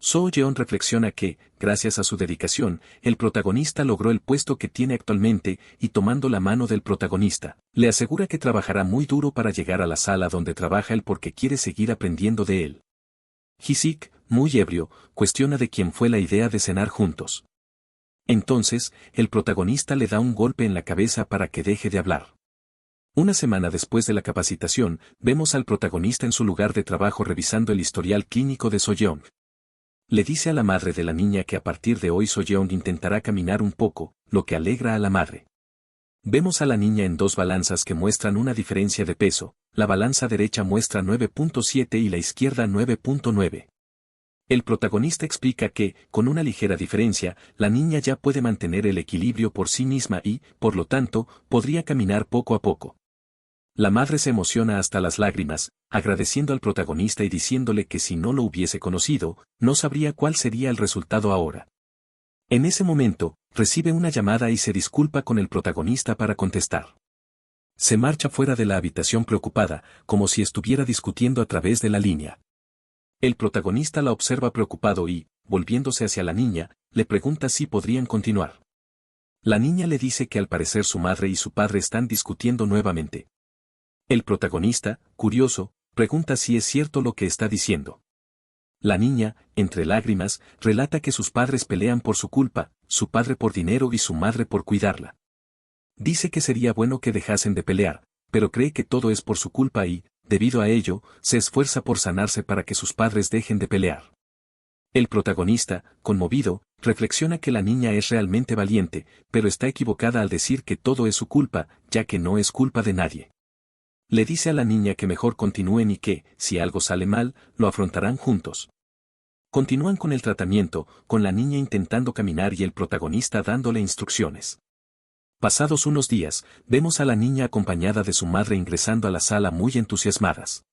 Speaker 1: Soo Yeon reflexiona que, gracias a su dedicación, el protagonista logró el puesto que tiene actualmente y tomando la mano del protagonista, le asegura que trabajará muy duro para llegar a la sala donde trabaja él porque quiere seguir aprendiendo de él. Jisik, muy ebrio, cuestiona de quién fue la idea de cenar juntos. Entonces, el protagonista le da un golpe en la cabeza para que deje de hablar. Una semana después de la capacitación, vemos al protagonista en su lugar de trabajo revisando el historial clínico de Soyeon. Le dice a la madre de la niña que a partir de hoy Soyeon intentará caminar un poco, lo que alegra a la madre. Vemos a la niña en 2 balanzas que muestran una diferencia de peso, la balanza derecha muestra 9.7 y la izquierda 9.9. El protagonista explica que, con una ligera diferencia, la niña ya puede mantener el equilibrio por sí misma y, por lo tanto, podría caminar poco a poco. La madre se emociona hasta las lágrimas, agradeciendo al protagonista y diciéndole que si no lo hubiese conocido, no sabría cuál sería el resultado ahora. En ese momento, recibe una llamada y se disculpa con el protagonista para contestar. Se marcha fuera de la habitación preocupada, como si estuviera discutiendo a través de la línea. El protagonista la observa preocupado y, volviéndose hacia la niña, le pregunta si podrían continuar. La niña le dice que al parecer su madre y su padre están discutiendo nuevamente. El protagonista, curioso, pregunta si es cierto lo que está diciendo. La niña, entre lágrimas, relata que sus padres pelean por su culpa, su padre por dinero y su madre por cuidarla. Dice que sería bueno que dejasen de pelear, pero cree que todo es por su culpa y, debido a ello, se esfuerza por sanarse para que sus padres dejen de pelear. El protagonista, conmovido, reflexiona que la niña es realmente valiente, pero está equivocada al decir que todo es su culpa, ya que no es culpa de nadie. Le dice a la niña que mejor continúen y que, si algo sale mal, lo afrontarán juntos. Continúan con el tratamiento, con la niña intentando caminar y el protagonista dándole instrucciones. Pasados unos días, vemos a la niña acompañada de su madre ingresando a la sala muy entusiasmadas.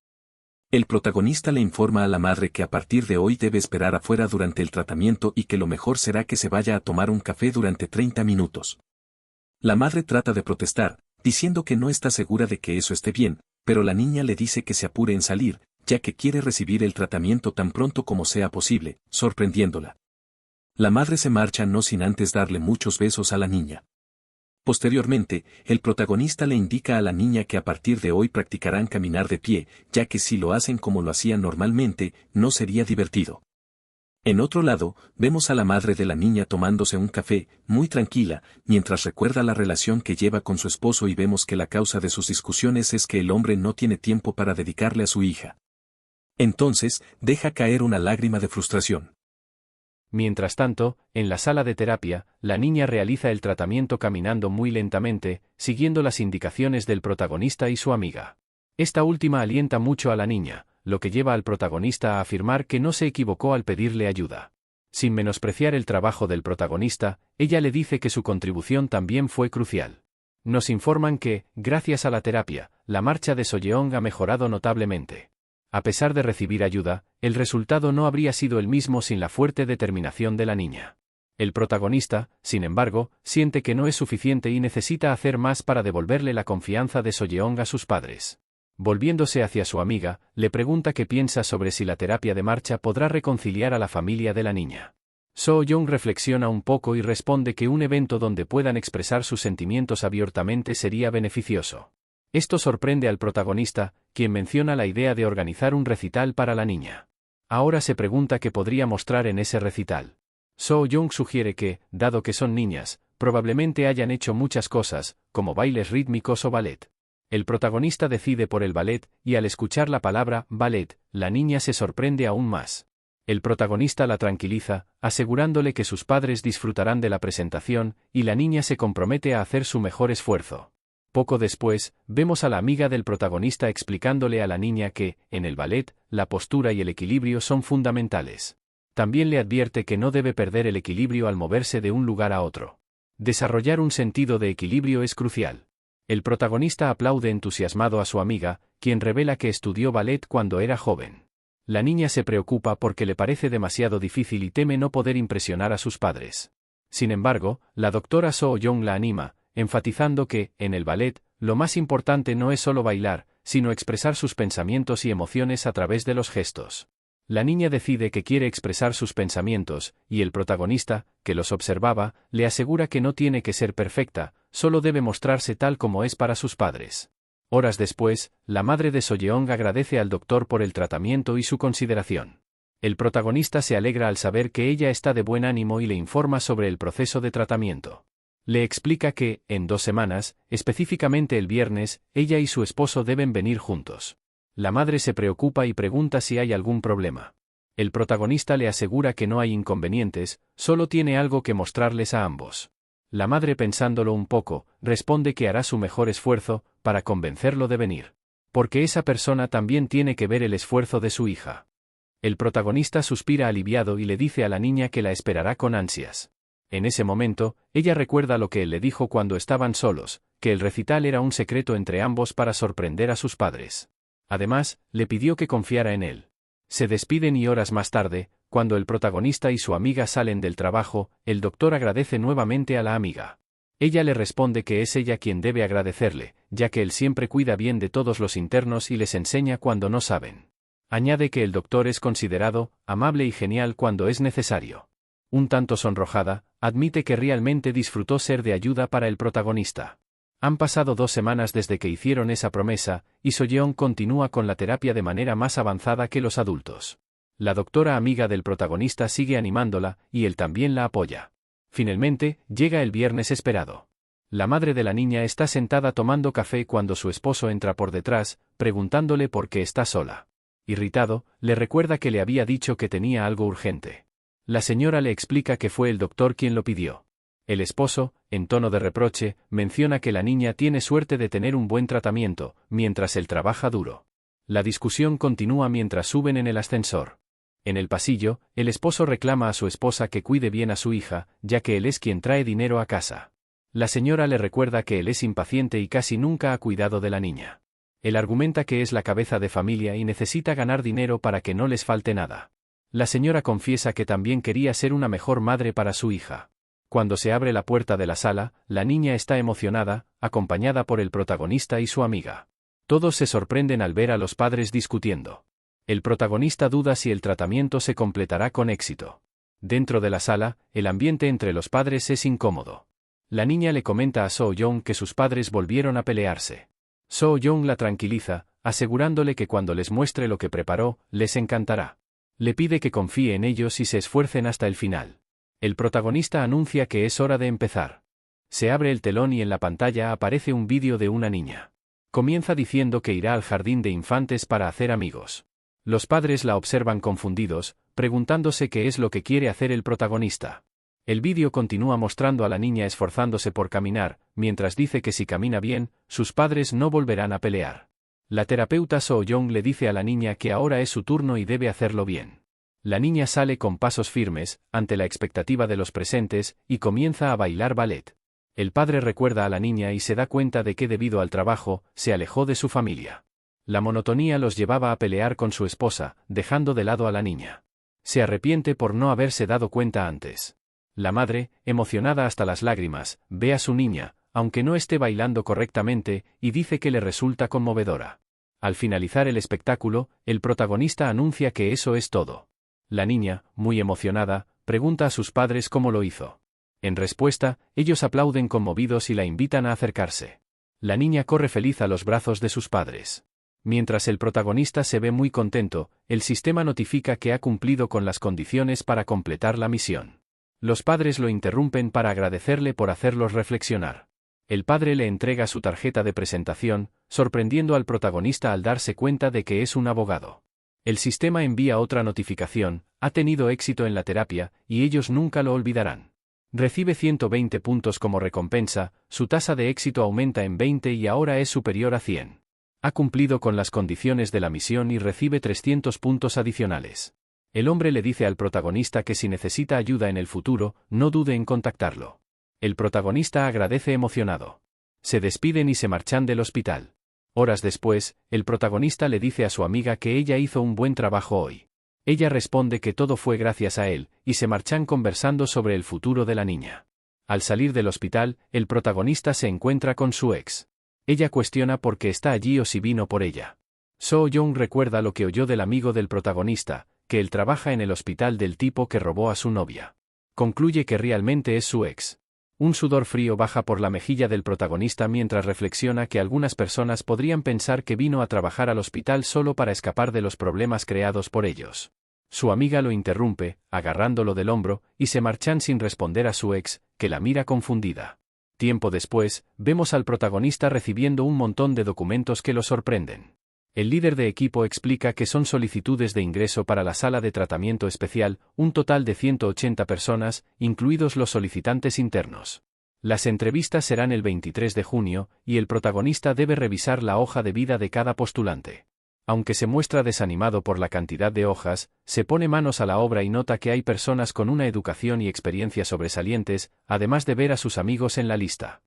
Speaker 1: El protagonista le informa a la madre que a partir de hoy debe esperar afuera durante el tratamiento y que lo mejor será que se vaya a tomar un café durante 30 minutos. La madre trata de protestar, diciendo que no está segura de que eso esté bien, pero la niña le dice que se apure en salir, ya que quiere recibir el tratamiento tan pronto como sea posible, sorprendiéndola. La madre se marcha no sin antes darle muchos besos a la niña. Posteriormente, el protagonista le indica a la niña que a partir de hoy practicarán caminar de pie, ya que si lo hacen como lo hacían normalmente, no sería divertido. En otro lado, vemos a la madre de la niña tomándose un café, muy tranquila, mientras recuerda la relación que lleva con su esposo y vemos que la causa de sus discusiones es que el hombre no tiene tiempo para dedicarle a su hija. Entonces, deja caer una lágrima de frustración.
Speaker 2: Mientras tanto, en la sala de terapia, la niña realiza el tratamiento caminando muy lentamente, siguiendo las indicaciones del protagonista y su amiga. Esta última alienta mucho a la niña, lo que lleva al protagonista a afirmar que no se equivocó al pedirle ayuda. Sin menospreciar el trabajo del protagonista, ella le dice que su contribución también fue crucial. Nos informan que, gracias a la terapia, la marcha de Soyeon ha mejorado notablemente. A pesar de recibir ayuda, el resultado no habría sido el mismo sin la fuerte determinación de la niña. El protagonista, sin embargo, siente que no es suficiente y necesita hacer más para devolverle la confianza de Soyeon a sus padres. Volviéndose hacia su amiga, le pregunta qué piensa sobre si la terapia de marcha podrá reconciliar a la familia de la niña. So-young reflexiona un poco y responde que un evento donde puedan expresar sus sentimientos abiertamente sería beneficioso. Esto sorprende al protagonista, quien menciona la idea de organizar un recital para la niña. Ahora se pregunta qué podría mostrar en ese recital. So-young sugiere que, dado que son niñas, probablemente hayan hecho muchas cosas, como bailes rítmicos o ballet. El protagonista decide por el ballet, y al escuchar la palabra ballet, la niña se sorprende aún más. El protagonista la tranquiliza, asegurándole que sus padres disfrutarán de la presentación, y la niña se compromete a hacer su mejor esfuerzo. Poco después, vemos a la amiga del protagonista explicándole a la niña que, en el ballet, la postura y el equilibrio son fundamentales. También le advierte que no debe perder el equilibrio al moverse de un lugar a otro. Desarrollar un sentido de equilibrio es crucial. El protagonista aplaude entusiasmado a su amiga, quien revela que estudió ballet cuando era joven. La niña se preocupa porque le parece demasiado difícil y teme no poder impresionar a sus padres. Sin embargo, la doctora So-young la anima, enfatizando que, en el ballet, lo más importante no es solo bailar, sino expresar sus pensamientos y emociones a través de los gestos. La niña decide que quiere expresar sus pensamientos, y el protagonista, que los observaba, le asegura que no tiene que ser perfecta, solo debe mostrarse tal como es para sus padres. Horas después, la madre de Soyeon agradece al doctor por el tratamiento y su consideración. El protagonista se alegra al saber que ella está de buen ánimo y le informa sobre el proceso de tratamiento. Le explica que, en 2 semanas, específicamente el viernes, ella y su esposo deben venir juntos. La madre se preocupa y pregunta si hay algún problema. El protagonista le asegura que no hay inconvenientes, solo tiene algo que mostrarles a ambos. La madre, pensándolo un poco, responde que hará su mejor esfuerzo para convencerlo de venir. Porque esa persona también tiene que ver el esfuerzo de su hija. El protagonista suspira aliviado y le dice a la niña que la esperará con ansias. En ese momento, ella recuerda lo que él le dijo cuando estaban solos, que el recital era un secreto entre ambos para sorprender a sus padres. Además, le pidió que confiara en él. Se despiden y horas más tarde, cuando el protagonista y su amiga salen del trabajo, el doctor agradece nuevamente a la amiga. Ella le responde que es ella quien debe agradecerle, ya que él siempre cuida bien de todos los internos y les enseña cuando no saben. Añade que el doctor es considerado, amable y genial cuando es necesario. Un tanto sonrojada, admite que realmente disfrutó ser de ayuda para el protagonista. Han pasado 2 semanas desde que hicieron esa promesa, y So-yeon continúa con la terapia de manera más avanzada que los adultos. La doctora amiga del protagonista sigue animándola, y él también la apoya. Finalmente, llega el viernes esperado. La madre de la niña está sentada tomando café cuando su esposo entra por detrás, preguntándole por qué está sola. Irritado, le recuerda que le había dicho que tenía algo urgente. La señora le explica que fue el doctor quien lo pidió. El esposo, en tono de reproche, menciona que la niña tiene suerte de tener un buen tratamiento, mientras él trabaja duro. La discusión continúa mientras suben en el ascensor. En el pasillo, el esposo reclama a su esposa que cuide bien a su hija, ya que él es quien trae dinero a casa. La señora le recuerda que él es impaciente y casi nunca ha cuidado de la niña. Él argumenta que es la cabeza de familia y necesita ganar dinero para que no les falte nada. La señora confiesa que también quería ser una mejor madre para su hija. Cuando se abre la puerta de la sala, la niña está emocionada, acompañada por el protagonista y su amiga. Todos se sorprenden al ver a los padres discutiendo. El protagonista duda si el tratamiento se completará con éxito. Dentro de la sala, el ambiente entre los padres es incómodo. La niña le comenta a So-yeon que sus padres volvieron a pelearse. So-yeon la tranquiliza, asegurándole que cuando les muestre lo que preparó, les encantará. Le pide que confíe en ellos y se esfuercen hasta el final. El protagonista anuncia que es hora de empezar. Se abre el telón y en la pantalla aparece un vídeo de una niña. Comienza diciendo que irá al jardín de infantes para hacer amigos. Los padres la observan confundidos, preguntándose qué es lo que quiere hacer el protagonista. El vídeo continúa mostrando a la niña esforzándose por caminar, mientras dice que si camina bien, sus padres no volverán a pelear. La terapeuta So-yeon le dice a la niña que ahora es su turno y debe hacerlo bien. La niña sale con pasos firmes, ante la expectativa de los presentes, y comienza a bailar ballet. El padre recuerda a la niña y se da cuenta de que debido al trabajo, se alejó de su familia. La monotonía los llevaba a pelear con su esposa, dejando de lado a la niña. Se arrepiente por no haberse dado cuenta antes. La madre, emocionada hasta las lágrimas, ve a su niña, aunque no esté bailando correctamente, y dice que le resulta conmovedora. Al finalizar el espectáculo, el protagonista anuncia que eso es todo. La niña, muy emocionada, pregunta a sus padres cómo lo hizo. En respuesta, ellos aplauden conmovidos y la invitan a acercarse. La niña corre feliz a los brazos de sus padres. Mientras el protagonista se ve muy contento, el sistema notifica que ha cumplido con las condiciones para completar la misión. Los padres lo interrumpen para agradecerle por hacerlos reflexionar. El padre le entrega su tarjeta de presentación, sorprendiendo al protagonista al darse cuenta de que es un abogado. El sistema envía otra notificación: ha tenido éxito en la terapia, y ellos nunca lo olvidarán. Recibe 120 puntos como recompensa, su tasa de éxito aumenta en 20 y ahora es superior a 100. Ha cumplido con las condiciones de la misión y recibe 300 puntos adicionales. El hombre le dice al protagonista que si necesita ayuda en el futuro, no dude en contactarlo. El protagonista agradece emocionado. Se despiden y se marchan del hospital. Horas después, el protagonista le dice a su amiga que ella hizo un buen trabajo hoy. Ella responde que todo fue gracias a él, y se marchan conversando sobre el futuro de la niña. Al salir del hospital, el protagonista se encuentra con su ex. Ella cuestiona por qué está allí o si vino por ella. So-yeon recuerda lo que oyó del amigo del protagonista, que él trabaja en el hospital del tipo que robó a su novia. Concluye que realmente es su ex. Un sudor frío baja por la mejilla del protagonista mientras reflexiona que algunas personas podrían pensar que vino a trabajar al hospital solo para escapar de los problemas creados por ellos. Su amiga lo interrumpe, agarrándolo del hombro, y se marchan sin responder a su ex, que la mira confundida. Tiempo después, vemos al protagonista recibiendo un montón de documentos que lo sorprenden. El líder de equipo explica que son solicitudes de ingreso para la sala de tratamiento especial, un total de 180 personas, incluidos los solicitantes internos. Las entrevistas serán el 23 de junio, y el protagonista debe revisar la hoja de vida de cada postulante. Aunque se muestra desanimado por la cantidad de hojas, se pone manos a la obra y nota que hay personas con una educación y experiencia sobresalientes, además de ver a sus amigos en la lista.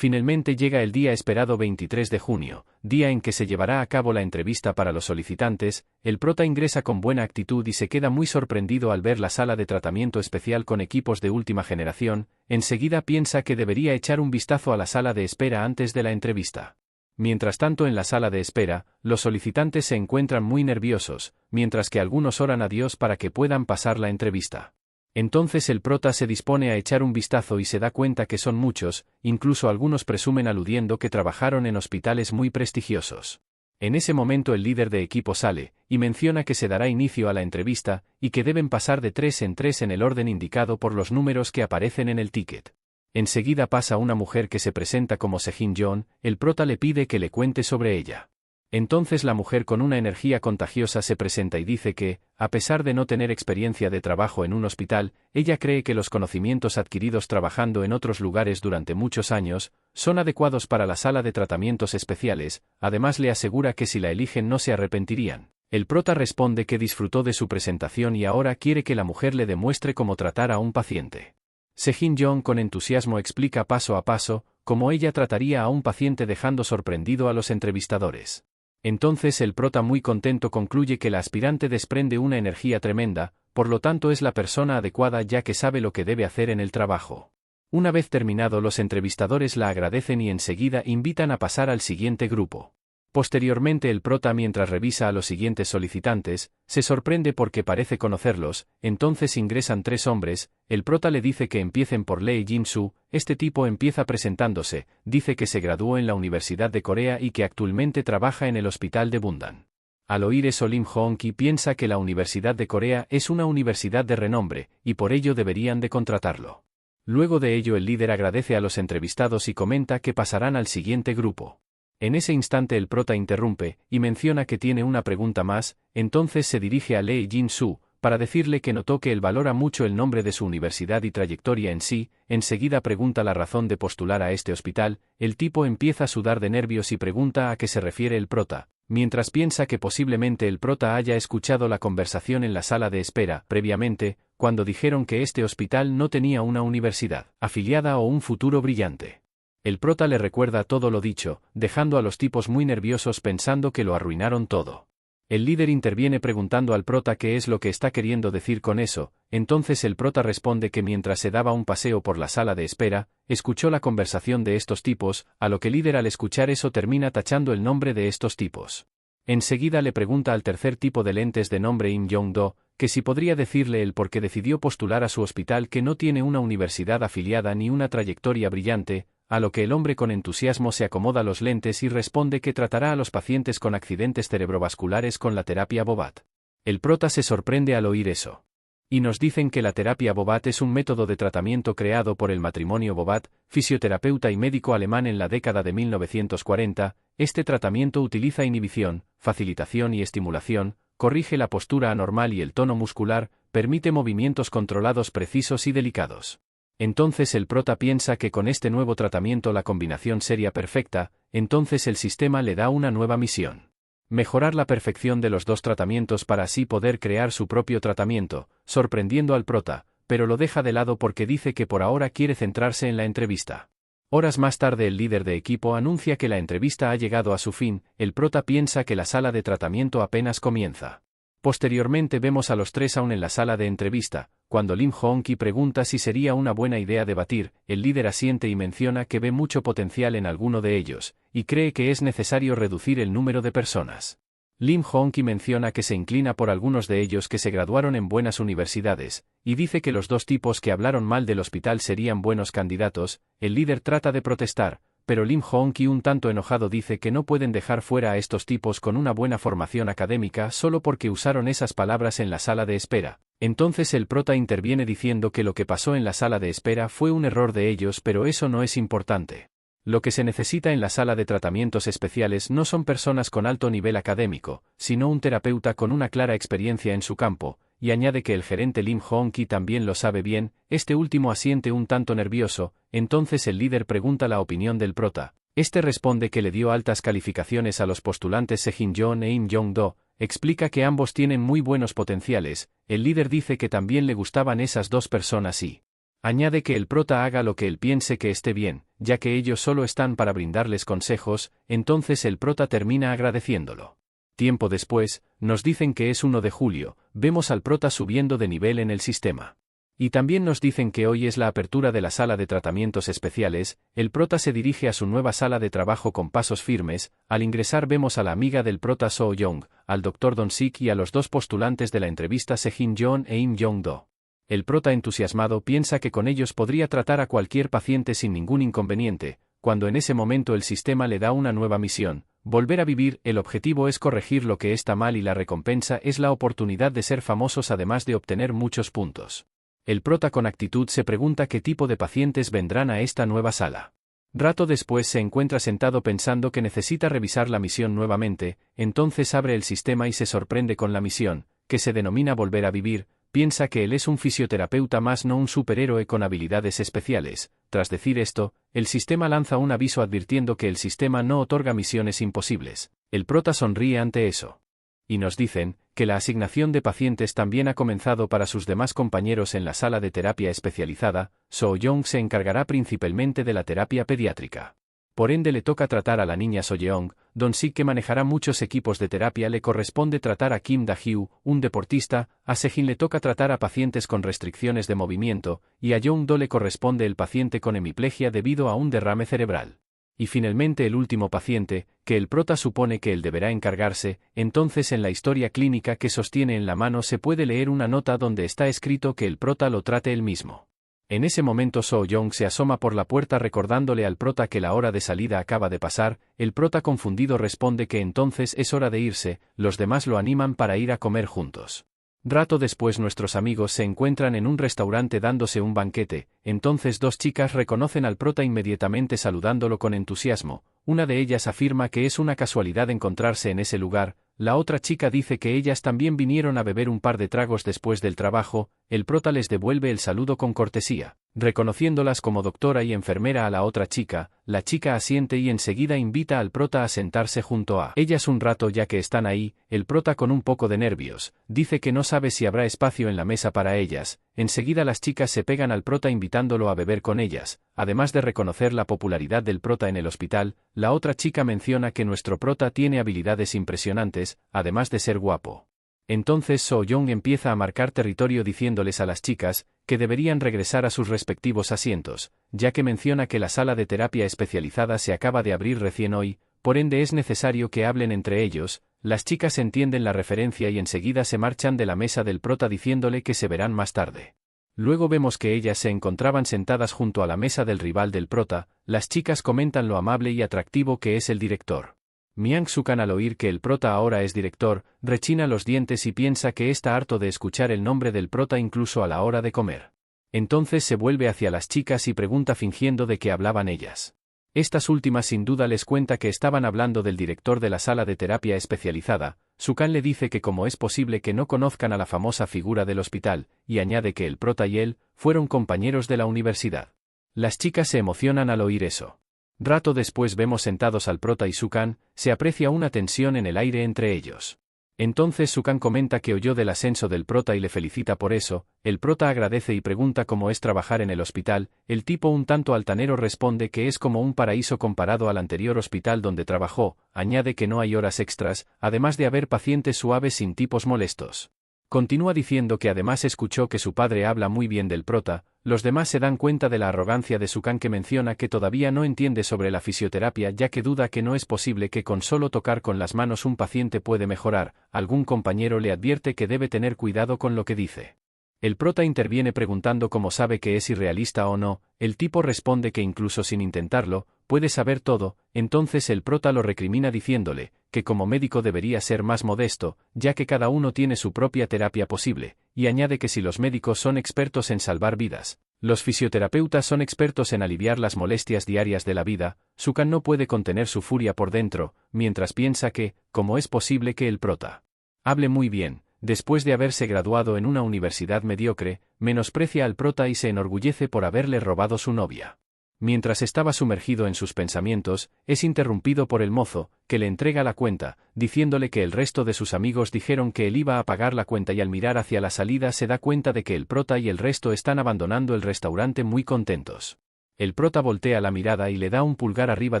Speaker 2: Finalmente llega el día esperado 23 de junio, día en que se llevará a cabo la entrevista para los solicitantes. El prota ingresa con buena actitud y se queda muy sorprendido al ver la sala de tratamiento especial con equipos de última generación. Enseguida piensa que debería echar un vistazo a la sala de espera antes de la entrevista. Mientras tanto, en la sala de espera, los solicitantes se encuentran muy nerviosos, mientras que algunos oran a Dios para que puedan pasar la entrevista. Entonces el prota se dispone a echar un vistazo y se da cuenta que son muchos, incluso algunos presumen aludiendo que trabajaron en hospitales muy prestigiosos. En ese momento el líder de equipo sale, y menciona que se dará inicio a la entrevista, y que deben pasar de 3 en 3 en el orden indicado por los números que aparecen en el ticket. Enseguida pasa una mujer que se presenta como Sejin-Yeon. El prota le pide que le cuente sobre ella. Entonces la mujer con una energía contagiosa se presenta y dice que, a pesar de no tener experiencia de trabajo en un hospital, ella cree que los conocimientos adquiridos trabajando en otros lugares durante muchos años, son adecuados para la sala de tratamientos especiales. Además le asegura que si la eligen no se arrepentirían. El prota responde que disfrutó de su presentación y ahora quiere que la mujer le demuestre cómo tratar a un paciente. Sejin-Yeon con entusiasmo explica paso a paso cómo ella trataría a un paciente dejando sorprendido a los entrevistadores. Entonces el prota muy contento concluye que la aspirante desprende una energía tremenda, por lo tanto es la persona adecuada ya que sabe lo que debe hacer en el trabajo. Una vez terminado, los entrevistadores la agradecen y enseguida invitan a pasar al siguiente grupo. Posteriormente el prota, mientras revisa a los siguientes solicitantes, se sorprende porque parece conocerlos. Entonces ingresan 3 hombres. El prota le dice que empiecen por Lee Jin-soo. Este tipo empieza presentándose, dice que se graduó en la Universidad de Corea y que actualmente trabaja en el hospital de Bundan. Al oír eso, Lim Hoon-ki piensa que la Universidad de Corea es una universidad de renombre, y por ello deberían de contratarlo. Luego de ello el líder agradece a los entrevistados y comenta que pasarán al siguiente grupo. En ese instante el prota interrumpe, y menciona que tiene una pregunta más. Entonces se dirige a Lee Jin-soo, para decirle que notó que él valora mucho el nombre de su universidad y trayectoria en sí. Enseguida pregunta la razón de postular a este hospital. El tipo empieza a sudar de nervios y pregunta a qué se refiere el prota, mientras piensa que posiblemente el prota haya escuchado la conversación en la sala de espera previamente, cuando dijeron que este hospital no tenía una universidad afiliada o un futuro brillante. El prota le recuerda todo lo dicho, dejando a los tipos muy nerviosos pensando que lo arruinaron todo. El líder interviene preguntando al prota qué es lo que está queriendo decir con eso. Entonces el prota responde que mientras se daba un paseo por la sala de espera, escuchó la conversación de estos tipos, a lo que el líder al escuchar eso termina tachando el nombre de estos tipos. Enseguida le pregunta al tercer tipo de lentes de nombre Im Yong-do, que si podría decirle el por qué decidió postular a su hospital que no tiene una universidad afiliada ni una trayectoria brillante. A lo que el hombre con entusiasmo se acomoda los lentes y responde que tratará a los pacientes con accidentes cerebrovasculares con la terapia Bobat. El prota se sorprende al oír eso. Y nos dicen que la terapia Bobat es un método de tratamiento creado por el matrimonio Bobat, fisioterapeuta y médico alemán en la década de 1940. Este tratamiento utiliza inhibición, facilitación y estimulación, corrige la postura anormal y el tono muscular, permite movimientos controlados precisos y delicados. Entonces el prota piensa que con este nuevo tratamiento la combinación sería perfecta. Entonces el sistema le da una nueva misión: mejorar la perfección de los dos tratamientos para así poder crear su propio tratamiento, sorprendiendo al prota, pero lo deja de lado porque dice que por ahora quiere centrarse en la entrevista. Horas más tarde el líder de equipo anuncia que la entrevista ha llegado a su fin. El prota piensa que la sala de tratamiento apenas comienza. Posteriormente vemos a los 3 aún en la sala de entrevista. Cuando Lim Hoon-ki pregunta si sería una buena idea debatir, el líder asiente y menciona que ve mucho potencial en alguno de ellos, y cree que es necesario reducir el número de personas. Lim Hoon-ki menciona que se inclina por algunos de ellos que se graduaron en buenas universidades, y dice que los 2 tipos que hablaron mal del hospital serían buenos candidatos. El líder trata de protestar, pero Lim Hoon-ki un tanto enojado dice que no pueden dejar fuera a estos tipos con una buena formación académica solo porque usaron esas palabras en la sala de espera. Entonces el prota interviene diciendo que lo que pasó en la sala de espera fue un error de ellos, pero eso no es importante. Lo que se necesita en la sala de tratamientos especiales no son personas con alto nivel académico, sino un terapeuta con una clara experiencia en su campo, y añade que el gerente Lim Hoon-ki también lo sabe bien. Este último asiente un tanto nervioso. Entonces el líder pregunta la opinión del prota. Este responde que le dio altas calificaciones a los postulantes Sejin-Yeon e Im Yong-do, explica que ambos tienen muy buenos potenciales. El líder dice que también le gustaban esas 2 personas y añade que el prota haga lo que él piense que esté bien. ya que ellos solo están para brindarles consejos, entonces el prota termina agradeciéndolo. Tiempo después, nos dicen que es 1 de julio, vemos al prota subiendo de nivel en el sistema. Y también nos dicen que hoy es la apertura de la sala de tratamientos especiales, el prota se dirige a su nueva sala de trabajo con pasos firmes, al ingresar vemos a la amiga del prota So Young, al Dr. Don-sik y a los dos postulantes de la entrevista Sejin Jeon e Im Young-do. El prota entusiasmado piensa que con ellos podría tratar a cualquier paciente sin ningún inconveniente, cuando en ese momento el sistema le da una nueva misión, volver a vivir, el objetivo es corregir lo que está mal y la recompensa es la oportunidad de ser famosos además de obtener muchos puntos. El prota con actitud se pregunta qué tipo de pacientes vendrán a esta nueva sala. Rato después se encuentra sentado pensando que necesita revisar la misión nuevamente, entonces abre el sistema y se sorprende con la misión, que se denomina Volver a Vivir, piensa que él es un fisioterapeuta más no un superhéroe con habilidades especiales. Tras decir esto, el sistema lanza un aviso advirtiendo que el sistema no otorga misiones imposibles. El prota sonríe ante eso. Y nos dicen que la asignación de pacientes también ha comenzado para sus demás compañeros en la sala de terapia especializada. So Young se encargará principalmente de la terapia pediátrica. Por ende le toca tratar a la niña So Yeong, Don-sik que manejará muchos equipos de terapia le corresponde tratar a Kim Da-hyu, un deportista, a Sejin le toca tratar a pacientes con restricciones de movimiento, y a Young-do le corresponde el paciente con hemiplegia debido a un derrame cerebral. Y finalmente el último paciente, que el prota supone que él deberá encargarse, entonces en la historia clínica que sostiene en la mano se puede leer una nota donde está escrito que el prota lo trate él mismo. En ese momento So Young se asoma por la puerta recordándole al prota que la hora de salida acaba de pasar, el prota confundido responde que entonces es hora de irse, los demás lo animan para ir a comer juntos. Rato después nuestros amigos se encuentran en un restaurante dándose un banquete, entonces dos chicas reconocen al prota inmediatamente saludándolo con entusiasmo, una de ellas afirma que es una casualidad encontrarse en ese lugar, la otra chica dice que ellas también vinieron a beber un par de tragos después del trabajo, el prota les devuelve el saludo con cortesía, reconociéndolas como doctora y enfermera a la otra chica, la chica asiente y enseguida invita al prota a sentarse junto a ellas un rato ya que están ahí, el prota con un poco de nervios, dice que no sabe si habrá espacio en la mesa para ellas, enseguida las chicas se pegan al prota invitándolo a beber con ellas, además de reconocer la popularidad del prota en el hospital, la otra chica menciona que nuestro prota tiene habilidades impresionantes, además de ser guapo. Entonces So Young empieza a marcar territorio diciéndoles a las chicas que deberían regresar a sus respectivos asientos, ya que menciona que la sala de terapia especializada se acaba de abrir recién hoy, por ende es necesario que hablen entre ellos, las chicas entienden la referencia y enseguida se marchan de la mesa del prota diciéndole que se verán más tarde. Luego vemos que ellas se encontraban sentadas junto a la mesa del rival del prota, las chicas comentan lo amable y atractivo que es el director. Myung-sukan al oír que el prota ahora es director, rechina los dientes y piensa que está harto de escuchar el nombre del prota incluso a la hora de comer. Entonces se vuelve hacia las chicas y pregunta fingiendo de qué hablaban ellas. Estas últimas sin duda les cuenta que estaban hablando del director de la sala de terapia especializada. Sukan le dice que cómo es posible que no conozcan a la famosa figura del hospital, y añade que el prota y él fueron compañeros de la universidad. Las chicas se emocionan al oír eso. Rato después vemos sentados al prota y Sukan, se aprecia una tensión en el aire entre ellos. Entonces Sukan comenta que oyó del ascenso del prota y le felicita por eso, el prota agradece y pregunta cómo es trabajar en el hospital, el tipo un tanto altanero responde que es como un paraíso comparado al anterior hospital donde trabajó, añade que no hay horas extras, además de haber pacientes suaves sin tipos molestos. Continúa diciendo que además escuchó que su padre habla muy bien del prota, los demás se dan cuenta de la arrogancia de Sukan que menciona que todavía no entiende sobre la fisioterapia ya que duda que no es posible que con solo tocar con las manos un paciente puede mejorar, algún compañero le advierte que debe tener cuidado con lo que dice. El prota interviene preguntando cómo sabe que es irrealista o no, el tipo responde que incluso sin intentarlo, puede saber todo, entonces el prota lo recrimina diciéndole que como médico debería ser más modesto, ya que cada uno tiene su propia terapia posible, y añade que si los médicos son expertos en salvar vidas, los fisioterapeutas son expertos en aliviar las molestias diarias de la vida. Sukan no puede contener su furia por dentro, mientras piensa que, ¿cómo es posible que el prota hable muy bien? Después de haberse graduado en una universidad mediocre, menosprecia al prota y se enorgullece por haberle robado su novia. Mientras estaba sumergido en sus pensamientos, es interrumpido por el mozo, que le entrega la cuenta, diciéndole que el resto de sus amigos dijeron que él iba a pagar la cuenta y al mirar hacia la salida se da cuenta de que el prota y el resto están abandonando el restaurante muy contentos. El prota voltea la mirada y le da un pulgar arriba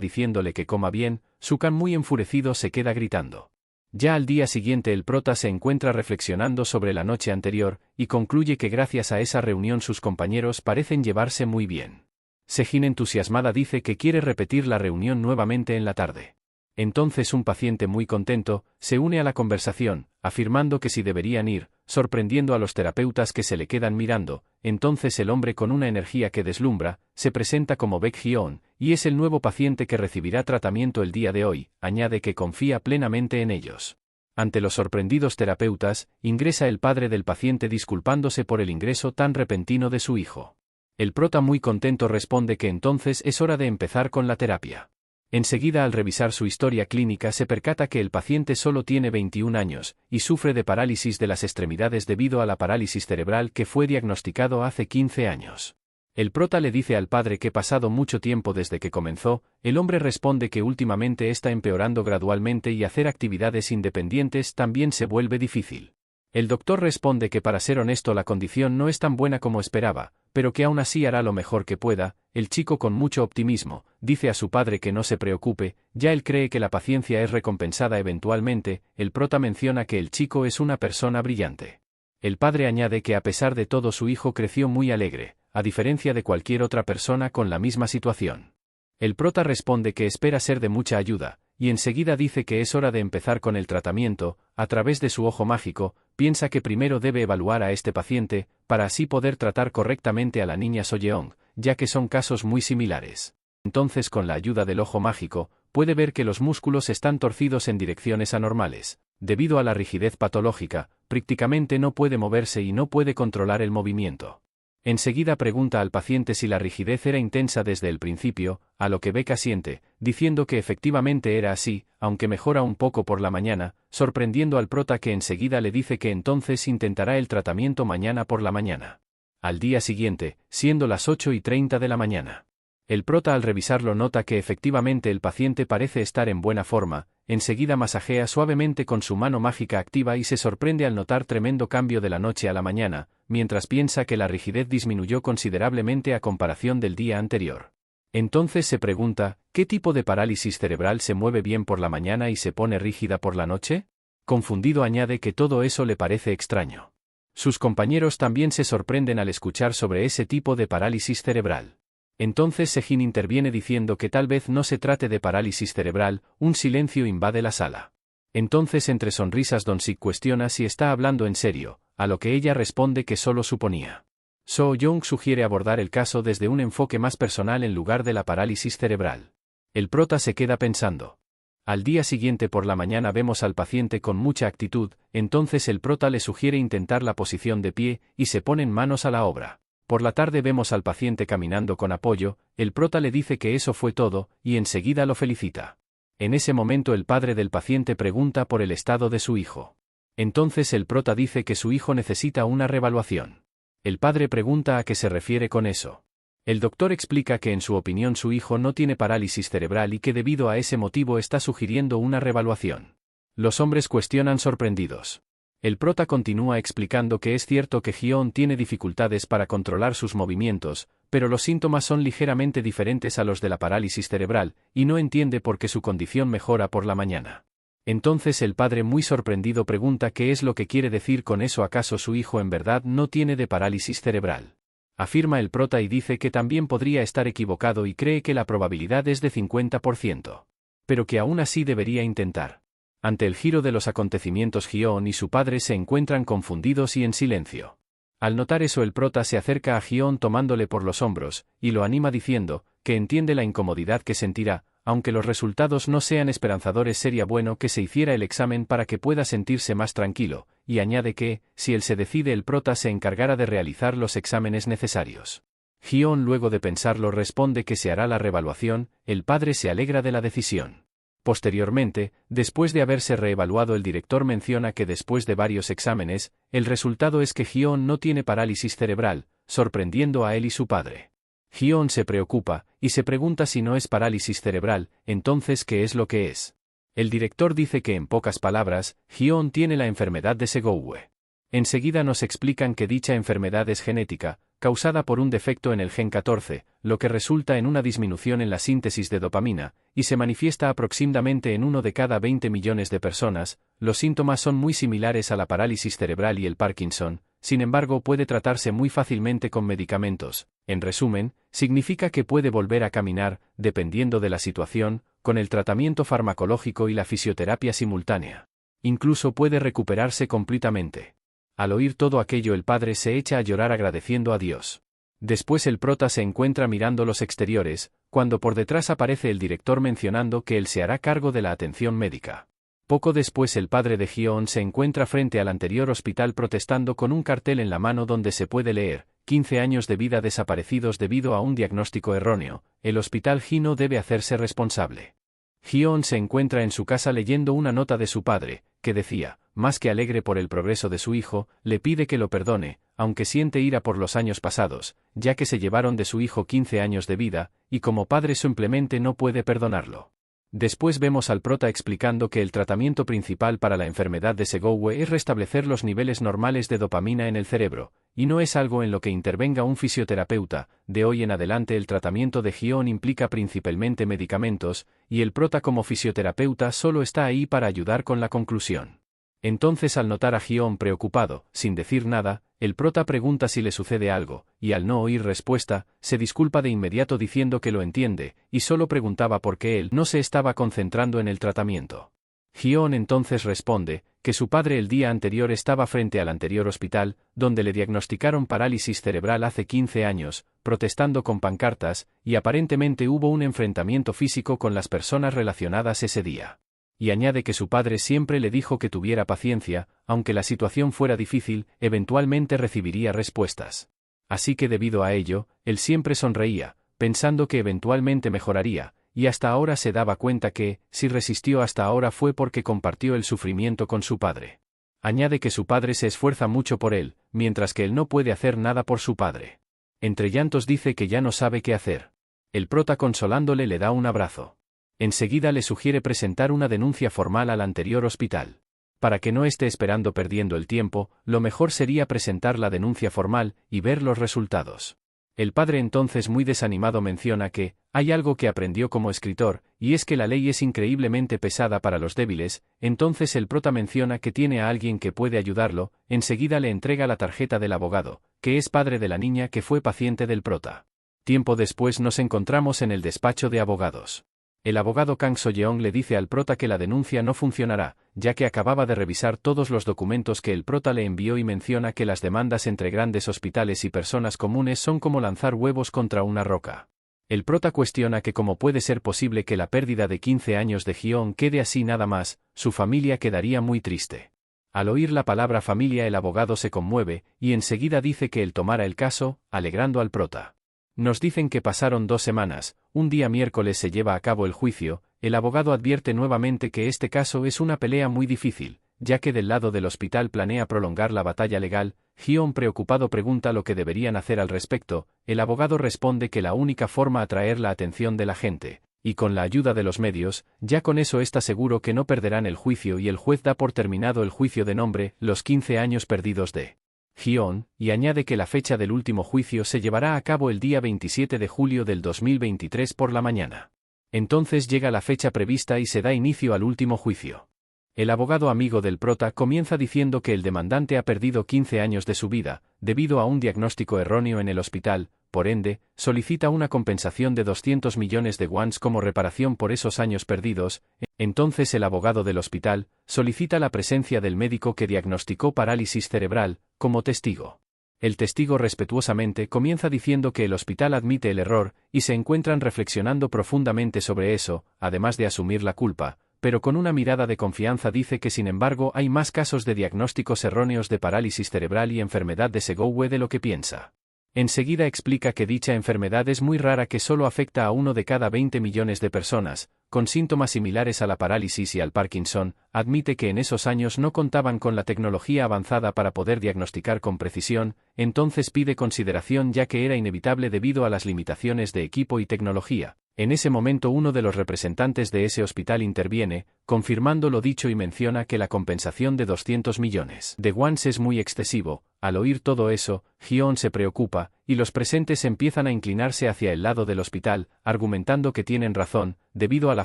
Speaker 2: diciéndole que coma bien. Sukhan, muy enfurecido, se queda gritando. Ya al día siguiente el prota se encuentra reflexionando sobre la noche anterior, y concluye que gracias a esa reunión sus compañeros parecen llevarse muy bien. Sejin, entusiasmada, dice que quiere repetir la reunión nuevamente en la tarde. Entonces un paciente muy contento se une a la conversación, afirmando que sí deberían ir, sorprendiendo a los terapeutas que se le quedan mirando. Entonces el hombre, con una energía que deslumbra, se presenta como Baek Hyeon, y es el nuevo paciente que recibirá tratamiento el día de hoy. Añade que confía plenamente en ellos. Ante los sorprendidos terapeutas, ingresa el padre del paciente disculpándose por el ingreso tan repentino de su hijo. El prota, muy contento, responde que entonces es hora de empezar con la terapia. Enseguida, al revisar su historia clínica, se percata que el paciente solo tiene 21 años, y sufre de parálisis de las extremidades debido a la parálisis cerebral que fue diagnosticado hace 15 años. El prota le dice al padre que pasado mucho tiempo desde que comenzó, el hombre responde que últimamente está empeorando gradualmente y hacer actividades independientes también se vuelve difícil. El doctor responde que, para ser honesto, la condición no es tan buena como esperaba, pero que aún así hará lo mejor que pueda. El chico, con mucho optimismo, dice a su padre que no se preocupe, ya él cree que la paciencia es recompensada eventualmente. El prota menciona que el chico es una persona brillante. El padre añade que a pesar de todo su hijo creció muy alegre, a diferencia de cualquier otra persona con la misma situación. El prota responde que espera ser de mucha ayuda, y enseguida dice que es hora de empezar con el tratamiento. A través de su ojo mágico, piensa que primero debe evaluar a este paciente, para así poder tratar correctamente a la niña Soyeong, ya que son casos muy similares. Entonces, con la ayuda del ojo mágico, puede ver que los músculos están torcidos en direcciones anormales. Debido a la rigidez patológica, prácticamente no puede moverse y no puede controlar el movimiento. Enseguida pregunta al paciente si la rigidez era intensa desde el principio, a lo que Baek asiente, diciendo que efectivamente era así, aunque mejora un poco por la mañana, sorprendiendo al prota, que enseguida le dice que entonces intentará el tratamiento mañana por la mañana. Al día siguiente, siendo las 8:30 de la mañana. El prota, al revisarlo, nota que efectivamente el paciente parece estar en buena forma. Enseguida masajea suavemente con su mano mágica activa y se sorprende al notar tremendo cambio de la noche a la mañana, mientras piensa que la rigidez disminuyó considerablemente a comparación del día anterior. Entonces se pregunta, ¿qué tipo de parálisis cerebral se mueve bien por la mañana y se pone rígida por la noche? Confundido, añade que todo eso le parece extraño. Sus compañeros también se sorprenden al escuchar sobre ese tipo de parálisis cerebral. Entonces Sejin interviene diciendo que tal vez no se trate de parálisis cerebral. Un silencio invade la sala. Entonces, entre sonrisas, Don-sik cuestiona si está hablando en serio, a lo que ella responde que solo suponía. So-young sugiere abordar el caso desde un enfoque más personal en lugar de la parálisis cerebral. El prota se queda pensando. Al día siguiente por la mañana vemos al paciente con mucha actitud. Entonces el prota le sugiere intentar la posición de pie, y se ponen manos a la obra. Por la tarde vemos al paciente caminando con apoyo. El prota le dice que eso fue todo, y enseguida lo felicita. En ese momento el padre del paciente pregunta por el estado de su hijo. Entonces el prota dice que su hijo necesita una reevaluación. El padre pregunta a qué se refiere con eso. El doctor explica que en su opinión su hijo no tiene parálisis cerebral y que debido a ese motivo está sugiriendo una reevaluación. Los hombres cuestionan sorprendidos. El prota continúa explicando que es cierto que Hyeon tiene dificultades para controlar sus movimientos, pero los síntomas son ligeramente diferentes a los de la parálisis cerebral, y no entiende por qué su condición mejora por la mañana. Entonces el padre, muy sorprendido, pregunta qué es lo que quiere decir con eso. ¿Acaso su hijo en verdad no tiene de parálisis cerebral? Afirma el prota y dice que también podría estar equivocado y cree que la probabilidad es de 50%. Pero que aún así debería intentar. Ante el giro de los acontecimientos, Hyeon y su padre se encuentran confundidos y en silencio. Al notar eso, el prota se acerca a Hyeon tomándole por los hombros, y lo anima diciendo que entiende la incomodidad que sentirá. Aunque los resultados no sean esperanzadores, sería bueno que se hiciera el examen para que pueda sentirse más tranquilo, y añade que, si él se decide, el prota se encargará de realizar los exámenes necesarios. Hyeon, luego de pensarlo, responde que se hará la reevaluación. El padre se alegra de la decisión. Posteriormente, después de haberse reevaluado, el director menciona que después de varios exámenes, el resultado es que Hyeon no tiene parálisis cerebral, sorprendiendo a él y su padre. Hyeon se preocupa, y se pregunta si no es parálisis cerebral. Entonces, ¿qué es lo que es? El director dice que, en pocas palabras, Hyeon tiene la enfermedad de Segoue. Enseguida nos explican que dicha enfermedad es genética, causada por un defecto en el gen 14, lo que resulta en una disminución en la síntesis de dopamina, y se manifiesta aproximadamente en 1 de cada 20 millones de personas. Los síntomas son muy similares a la parálisis cerebral y el Parkinson, sin embargo puede tratarse muy fácilmente con medicamentos. En resumen, significa que puede volver a caminar, dependiendo de la situación, con el tratamiento farmacológico y la fisioterapia simultánea. Incluso puede recuperarse completamente. Al oír todo aquello, el padre se echa a llorar agradeciendo a Dios. Después el prota se encuentra mirando los exteriores, cuando por detrás aparece el director mencionando que él se hará cargo de la atención médica. Poco después el padre de Hyo-on se encuentra frente al anterior hospital protestando con un cartel en la mano donde se puede leer: 15 años de vida desaparecidos debido a un diagnóstico erróneo, el hospital Hino debe hacerse responsable. Hyo-on se encuentra en su casa leyendo una nota de su padre, que decía, más que alegre por el progreso de su hijo, le pide que lo perdone, aunque siente ira por los años pasados, ya que se llevaron de su hijo 15 años de vida, y como padre simplemente no puede perdonarlo. Después vemos al prota explicando que el tratamiento principal para la enfermedad de Segoue es restablecer los niveles normales de dopamina en el cerebro, y no es algo en lo que intervenga un fisioterapeuta. De hoy en adelante el tratamiento de Hyo-on implica principalmente medicamentos, y el prota como fisioterapeuta solo está ahí para ayudar con la conclusión. Entonces, al notar a Hyo-on preocupado, sin decir nada, el prota pregunta si le sucede algo, y al no oír respuesta, se disculpa de inmediato diciendo que lo entiende, y solo preguntaba por qué él no se estaba concentrando en el tratamiento. Hyo-on entonces responde, que su padre el día anterior estaba frente al anterior hospital, donde le diagnosticaron parálisis cerebral hace 15 años, protestando con pancartas, y aparentemente hubo un enfrentamiento físico con las personas relacionadas ese día. Y añade que su padre siempre le dijo que tuviera paciencia, aunque la situación fuera difícil, eventualmente recibiría respuestas. Así que debido a ello, él siempre sonreía, pensando que eventualmente mejoraría, y hasta ahora se daba cuenta que, si resistió hasta ahora fue porque compartió el sufrimiento con su padre. Añade que su padre se esfuerza mucho por él, mientras que él no puede hacer nada por su padre. Entre llantos dice que ya no sabe qué hacer. El prota consolándole le da un abrazo. Enseguida le sugiere presentar una denuncia formal al anterior hospital. Para que no esté esperando perdiendo el tiempo, lo mejor sería presentar la denuncia formal y ver los resultados. El padre entonces muy desanimado menciona que hay algo que aprendió como escritor, y es que la ley es increíblemente pesada para los débiles. Entonces el prota menciona que tiene a alguien que puede ayudarlo. Enseguida le entrega la tarjeta del abogado, que es padre de la niña que fue paciente del prota. Tiempo después nos encontramos en el despacho de abogados. El abogado Kang So-yeon le dice al prota que la denuncia no funcionará, ya que acababa de revisar todos los documentos que el prota le envió y menciona que las demandas entre grandes hospitales y personas comunes son como lanzar huevos contra una roca. El prota cuestiona que cómo puede ser posible que la pérdida de 15 años de Hyo-on quede así nada más, su familia quedaría muy triste. Al oír la palabra familia el abogado se conmueve, y enseguida dice que él tomará el caso, alegrando al prota. Nos dicen que pasaron 2 semanas, un día miércoles se lleva a cabo el juicio. El abogado advierte nuevamente que este caso es una pelea muy difícil, ya que del lado del hospital planea prolongar la batalla legal. Hyo-on preocupado pregunta lo que deberían hacer al respecto. El abogado responde que la única forma atraer la atención de la gente, y con la ayuda de los medios, ya con eso está seguro que no perderán el juicio, y el juez da por terminado el juicio de nombre, los 15 años perdidos de Hyo-on, y añade que la fecha del último juicio se llevará a cabo el día 27 de julio del 2023 por la mañana. Entonces llega la fecha prevista y se da inicio al último juicio. El abogado amigo del prota comienza diciendo que el demandante ha perdido 15 años de su vida, debido a un diagnóstico erróneo en el hospital. Por ende, solicita una compensación de 200 millones de wons como reparación por esos años perdidos. Entonces el abogado del hospital solicita la presencia del médico que diagnosticó parálisis cerebral, como testigo. El testigo respetuosamente comienza diciendo que el hospital admite el error, y se encuentran reflexionando profundamente sobre eso, además de asumir la culpa, pero con una mirada de confianza dice que sin embargo hay más casos de diagnósticos erróneos de parálisis cerebral y enfermedad de Segoue de lo que piensa. Enseguida explica que dicha enfermedad es muy rara, que solo afecta a 1 de cada 20 millones de personas, con síntomas similares a la parálisis y al Parkinson. Admite que en esos años no contaban con la tecnología avanzada para poder diagnosticar con precisión. Entonces pide consideración ya que era inevitable debido a las limitaciones de equipo y tecnología. En ese momento uno de los representantes de ese hospital interviene, confirmando lo dicho y menciona que la compensación de 200 millones de wons es muy excesivo. Al oír todo eso, Hyun se preocupa, y los presentes empiezan a inclinarse hacia el lado del hospital, argumentando que tienen razón, debido a la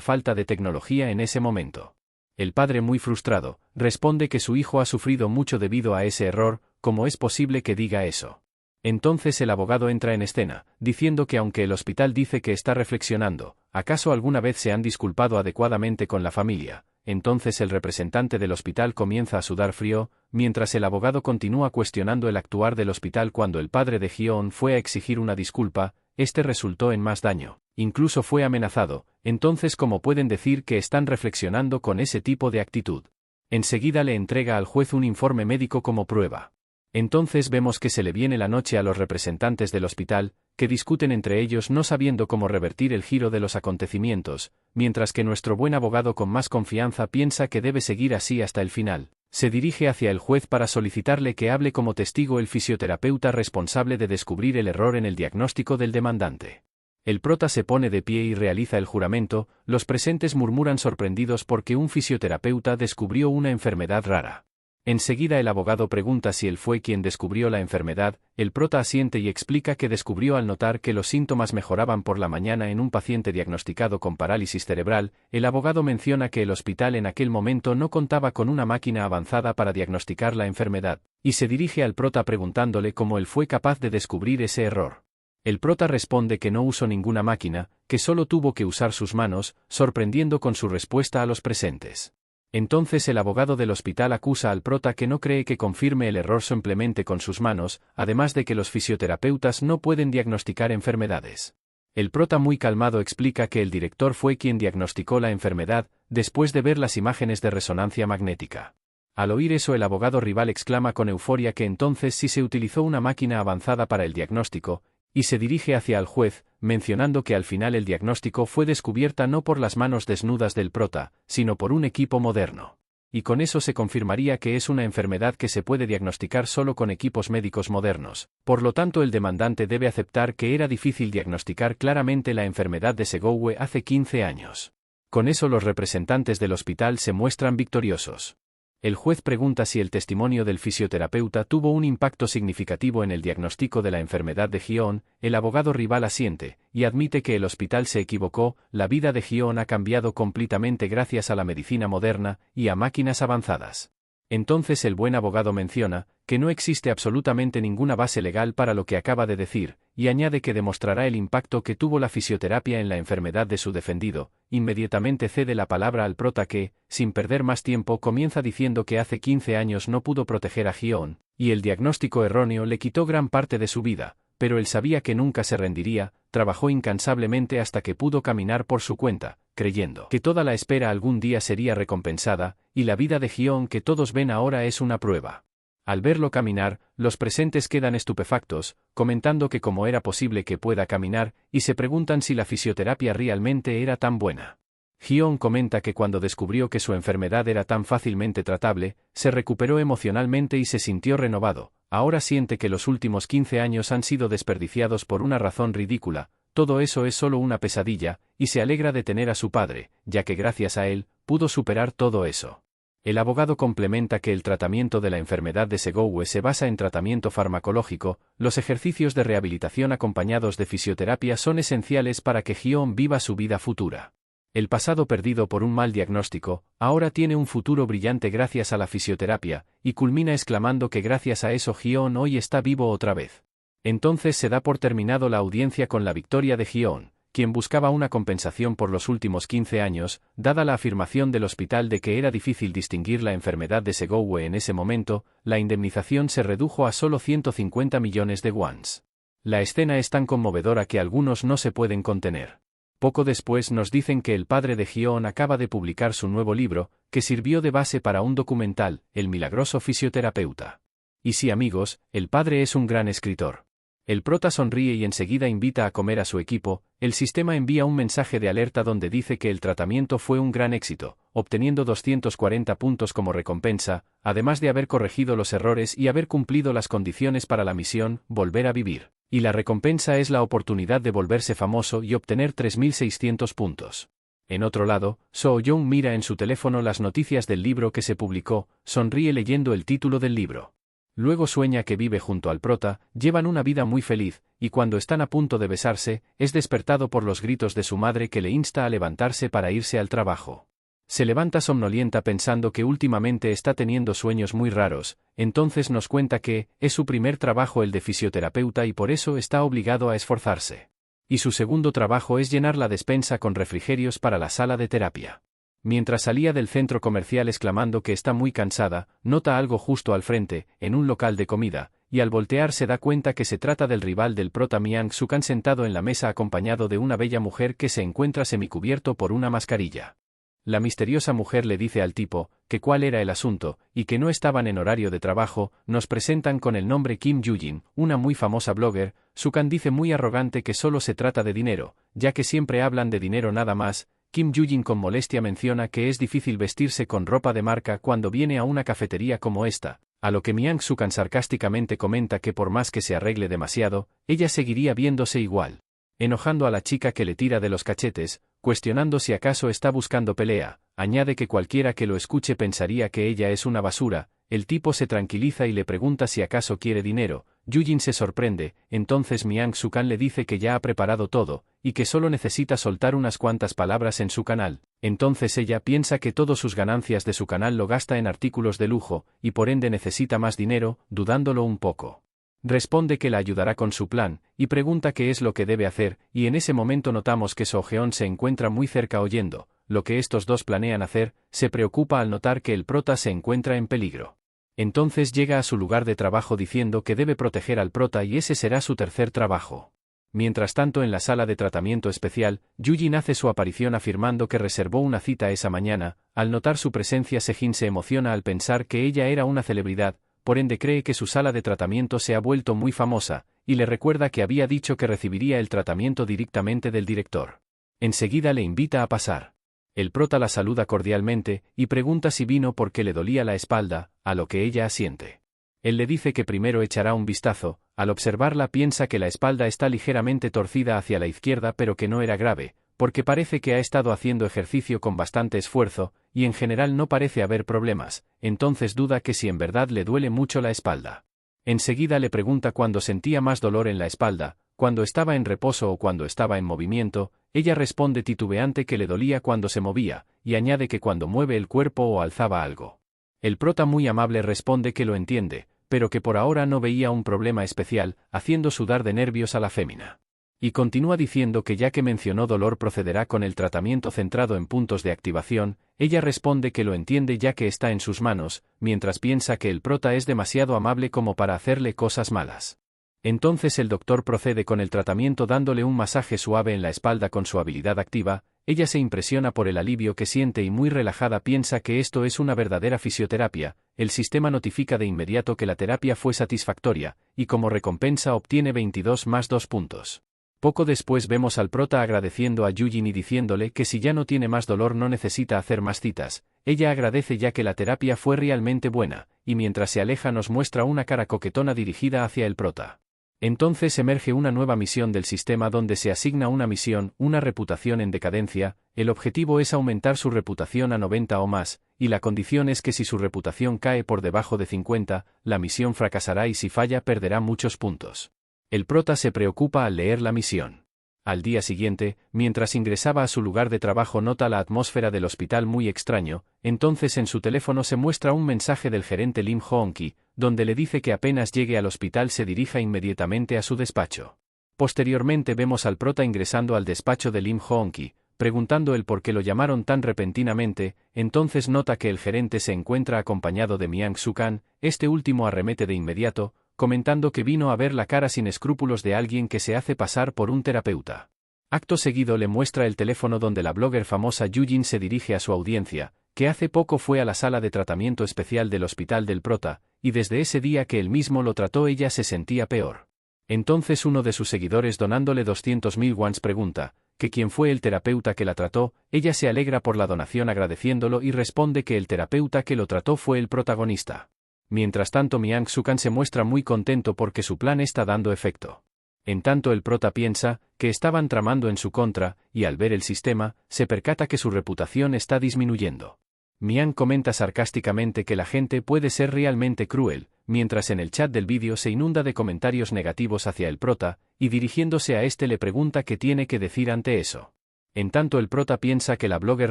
Speaker 2: falta de tecnología en ese momento. El padre, muy frustrado, responde que su hijo ha sufrido mucho debido a ese error. ¿Cómo es posible que diga eso? Entonces el abogado entra en escena, diciendo que aunque el hospital dice que está reflexionando, ¿acaso alguna vez se han disculpado adecuadamente con la familia? Entonces el representante del hospital comienza a sudar frío, mientras el abogado continúa cuestionando el actuar del hospital. Cuando el padre de Hyun fue a exigir una disculpa, este resultó en más daño, incluso fue amenazado. Entonces, ¿cómo pueden decir que están reflexionando con ese tipo de actitud? Enseguida le entrega al juez un informe médico como prueba. Entonces vemos que se le viene la noche a los representantes del hospital, que discuten entre ellos no sabiendo cómo revertir el giro de los acontecimientos, mientras que nuestro buen abogado con más confianza piensa que debe seguir así hasta el final. Se dirige hacia el juez para solicitarle que hable como testigo el fisioterapeuta responsable de descubrir el error en el diagnóstico del demandante. El prota se pone de pie y realiza el juramento. Los presentes murmuran sorprendidos porque un fisioterapeuta descubrió una enfermedad rara. Enseguida el abogado pregunta si él fue quien descubrió la enfermedad. El prota asiente y explica que descubrió al notar que los síntomas mejoraban por la mañana en un paciente diagnosticado con parálisis cerebral. El abogado menciona que el hospital en aquel momento no contaba con una máquina avanzada para diagnosticar la enfermedad, y se dirige al prota preguntándole cómo él fue capaz de descubrir ese error. El prota responde que no usó ninguna máquina, que solo tuvo que usar sus manos, sorprendiendo con su respuesta a los presentes. Entonces el abogado del hospital acusa al prota que no cree que confirme el error simplemente con sus manos, además de que los fisioterapeutas no pueden diagnosticar enfermedades. El prota, muy calmado, explica que el director fue quien diagnosticó la enfermedad, después de ver las imágenes de resonancia magnética. Al oír eso, el abogado rival exclama con euforia que entonces sí se utilizó una máquina avanzada para el diagnóstico, y se dirige hacia el juez, mencionando que al final el diagnóstico fue descubierta no por las manos desnudas del prota, sino por un equipo moderno. Y con eso se confirmaría que es una enfermedad que se puede diagnosticar solo con equipos médicos modernos. Por lo tanto, el demandante debe aceptar que era difícil diagnosticar claramente la enfermedad de Segoue hace 15 años. Con eso los representantes del hospital se muestran victoriosos. El juez pregunta si el testimonio del fisioterapeuta tuvo un impacto significativo en el diagnóstico de la enfermedad de Hyun. El abogado rival asiente, y admite que el hospital se equivocó. La vida de Hyun ha cambiado completamente gracias a la medicina moderna y a máquinas avanzadas. Entonces el buen abogado menciona que no existe absolutamente ninguna base legal para lo que acaba de decir, y añade que demostrará el impacto que tuvo la fisioterapia en la enfermedad de su defendido. Inmediatamente cede la palabra al prota que, sin perder más tiempo, comienza diciendo que hace 15 años no pudo proteger a Hyun, y el diagnóstico erróneo le quitó gran parte de su vida, pero él sabía que nunca se rendiría. Trabajó incansablemente hasta que pudo caminar por su cuenta, creyendo que toda la espera algún día sería recompensada, y la vida de Hyun que todos ven ahora es una prueba. Al verlo caminar, los presentes quedan estupefactos, comentando que cómo era posible que pueda caminar, y se preguntan si la fisioterapia realmente era tan buena. Hyun comenta que cuando descubrió que su enfermedad era tan fácilmente tratable, se recuperó emocionalmente y se sintió renovado. Ahora siente que los últimos 15 años han sido desperdiciados por una razón ridícula. Todo eso es solo una pesadilla, y se alegra de tener a su padre, ya que gracias a él, pudo superar todo eso. El abogado complementa que el tratamiento de la enfermedad de Segoue se basa en tratamiento farmacológico. Los ejercicios de rehabilitación acompañados de fisioterapia son esenciales para que Hyun viva su vida futura. El pasado perdido por un mal diagnóstico, ahora tiene un futuro brillante gracias a la fisioterapia, y culmina exclamando que gracias a eso Hyun hoy está vivo otra vez. Entonces se da por terminado la audiencia con la victoria de Hyun, quien buscaba una compensación por los últimos 15 años, dada la afirmación del hospital de que era difícil distinguir la enfermedad de Segoue en ese momento. La indemnización se redujo a solo 150 millones de wons. La escena es tan conmovedora que algunos no se pueden contener. Poco después nos dicen que el padre de Hyun acaba de publicar su nuevo libro, que sirvió de base para un documental, El milagroso fisioterapeuta. Y sí, amigos, el padre es un gran escritor. El prota sonríe y enseguida invita a comer a su equipo. El sistema envía un mensaje de alerta donde dice que el tratamiento fue un gran éxito, obteniendo 240 puntos como recompensa, además de haber corregido los errores y haber cumplido las condiciones para la misión, volver a vivir. Y la recompensa es la oportunidad de volverse famoso y obtener 3.600 puntos. En otro lado, Soo Young mira en su teléfono las noticias del libro que se publicó, sonríe leyendo el título del libro. Luego sueña que vive junto al prota, llevan una vida muy feliz, y cuando están a punto de besarse, es despertado por los gritos de su madre que le insta a levantarse para irse al trabajo. Se levanta somnolienta pensando que últimamente está teniendo sueños muy raros, entonces nos cuenta que es su primer trabajo el de fisioterapeuta y por eso está obligado a esforzarse. Y su segundo trabajo es llenar la despensa con refrigerios para la sala de terapia. Mientras salía del centro comercial exclamando que está muy cansada, nota algo justo al frente, en un local de comida, y al voltear se da cuenta que se trata del rival del prota Myung Suk-han sentado en la mesa acompañado de una bella mujer que se encuentra semicubierto por una mascarilla. La misteriosa mujer le dice al tipo, que cuál era el asunto, y que no estaban en horario de trabajo. Nos presentan con el nombre Kim Yoo-jin, una muy famosa blogger. Suk-han dice muy arrogante que solo se trata de dinero, ya que siempre hablan de dinero nada más. Kim Yoo-jin con molestia menciona que es difícil vestirse con ropa de marca cuando viene a una cafetería como esta, a lo que Myung Suk-han sarcásticamente comenta que por más que se arregle demasiado, ella seguiría viéndose igual. Enojando a la chica que le tira de los cachetes, cuestionando si acaso está buscando pelea, añade que cualquiera que lo escuche pensaría que ella es una basura. El tipo se tranquiliza y le pregunta si acaso quiere dinero. Yoo-jin se sorprende, entonces Myung Suk-han le dice que ya ha preparado todo, y que solo necesita soltar unas cuantas palabras en su canal. Entonces ella piensa que todas sus ganancias de su canal lo gasta en artículos de lujo, y por ende necesita más dinero, dudándolo un poco. Responde que la ayudará con su plan, y pregunta qué es lo que debe hacer, y en ese momento notamos que Soo Jeon se encuentra muy cerca oyendo lo que estos dos planean hacer. Se preocupa al notar que el prota se encuentra en peligro. Entonces llega a su lugar de trabajo diciendo que debe proteger al prota y ese será su tercer trabajo. Mientras tanto en la sala de tratamiento especial, Yoo-jin hace su aparición afirmando que reservó una cita esa mañana. Al notar su presencia Sejin se emociona al pensar que ella era una celebridad, por ende cree que su sala de tratamiento se ha vuelto muy famosa, y le recuerda que había dicho que recibiría el tratamiento directamente del director. Enseguida le invita a pasar. El prota la saluda cordialmente, y pregunta si vino porque le dolía la espalda, a lo que ella asiente. Él le dice que primero echará un vistazo. Al observarla piensa que la espalda está ligeramente torcida hacia la izquierda pero que no era grave, porque parece que ha estado haciendo ejercicio con bastante esfuerzo, y en general no parece haber problemas. Entonces duda que si en verdad le duele mucho la espalda. Enseguida le pregunta cuándo sentía más dolor en la espalda, cuando estaba en reposo o cuando estaba en movimiento. Ella responde titubeante que le dolía cuando se movía, y añade que cuando mueve el cuerpo o alzaba algo. El prota muy amable responde que lo entiende, pero que por ahora no veía un problema especial, haciendo sudar de nervios a la fémina. Y continúa diciendo que ya que mencionó dolor procederá con el tratamiento centrado en puntos de activación. Ella responde que lo entiende ya que está en sus manos, mientras piensa que el prota es demasiado amable como para hacerle cosas malas. Entonces el doctor procede con el tratamiento dándole un masaje suave en la espalda con su habilidad activa. Ella se impresiona por el alivio que siente y muy relajada piensa que esto es una verdadera fisioterapia. El sistema notifica de inmediato que la terapia fue satisfactoria, y como recompensa obtiene 22 más 2 puntos. Poco después vemos al prota agradeciendo a Yoo-jin y diciéndole que si ya no tiene más dolor no necesita hacer más citas. Ella agradece ya que la terapia fue realmente buena, y mientras se aleja nos muestra una cara coquetona dirigida hacia el prota. Entonces emerge una nueva misión del sistema donde se asigna una misión, una reputación en decadencia. El objetivo es aumentar su reputación a 90 o más, y la condición es que si su reputación cae por debajo de 50, la misión fracasará y si falla perderá muchos puntos. El prota se preocupa al leer la misión. Al día siguiente, mientras ingresaba a su lugar de trabajo nota la atmósfera del hospital muy extraño. Entonces en su teléfono se muestra un mensaje del gerente Lim Hoon-ki, donde le dice que apenas llegue al hospital se dirija inmediatamente a su despacho. Posteriormente vemos al prota ingresando al despacho de Lim Hoon-ki, preguntando el por qué lo llamaron tan repentinamente. Entonces nota que el gerente se encuentra acompañado de Myung Suk-han. Este último arremete de inmediato, comentando que vino a ver la cara sin escrúpulos de alguien que se hace pasar por un terapeuta. Acto seguido le muestra el teléfono donde la blogger famosa Yoo-jin se dirige a su audiencia, que hace poco fue a la sala de tratamiento especial del hospital del prota, y desde ese día que él mismo lo trató ella se sentía peor. Entonces uno de sus seguidores donándole 200.000 wons pregunta, que quién fue el terapeuta que la trató. Ella se alegra por la donación agradeciéndolo y responde que el terapeuta que lo trató fue el protagonista. Mientras tanto Myung Suk-han se muestra muy contento porque su plan está dando efecto. En tanto el prota piensa que estaban tramando en su contra, y al ver el sistema, se percata que su reputación está disminuyendo. Mian comenta sarcásticamente que la gente puede ser realmente cruel, mientras en el chat del vídeo se inunda de comentarios negativos hacia el prota, y dirigiéndose a este le pregunta qué tiene que decir ante eso. En tanto el prota piensa que la blogger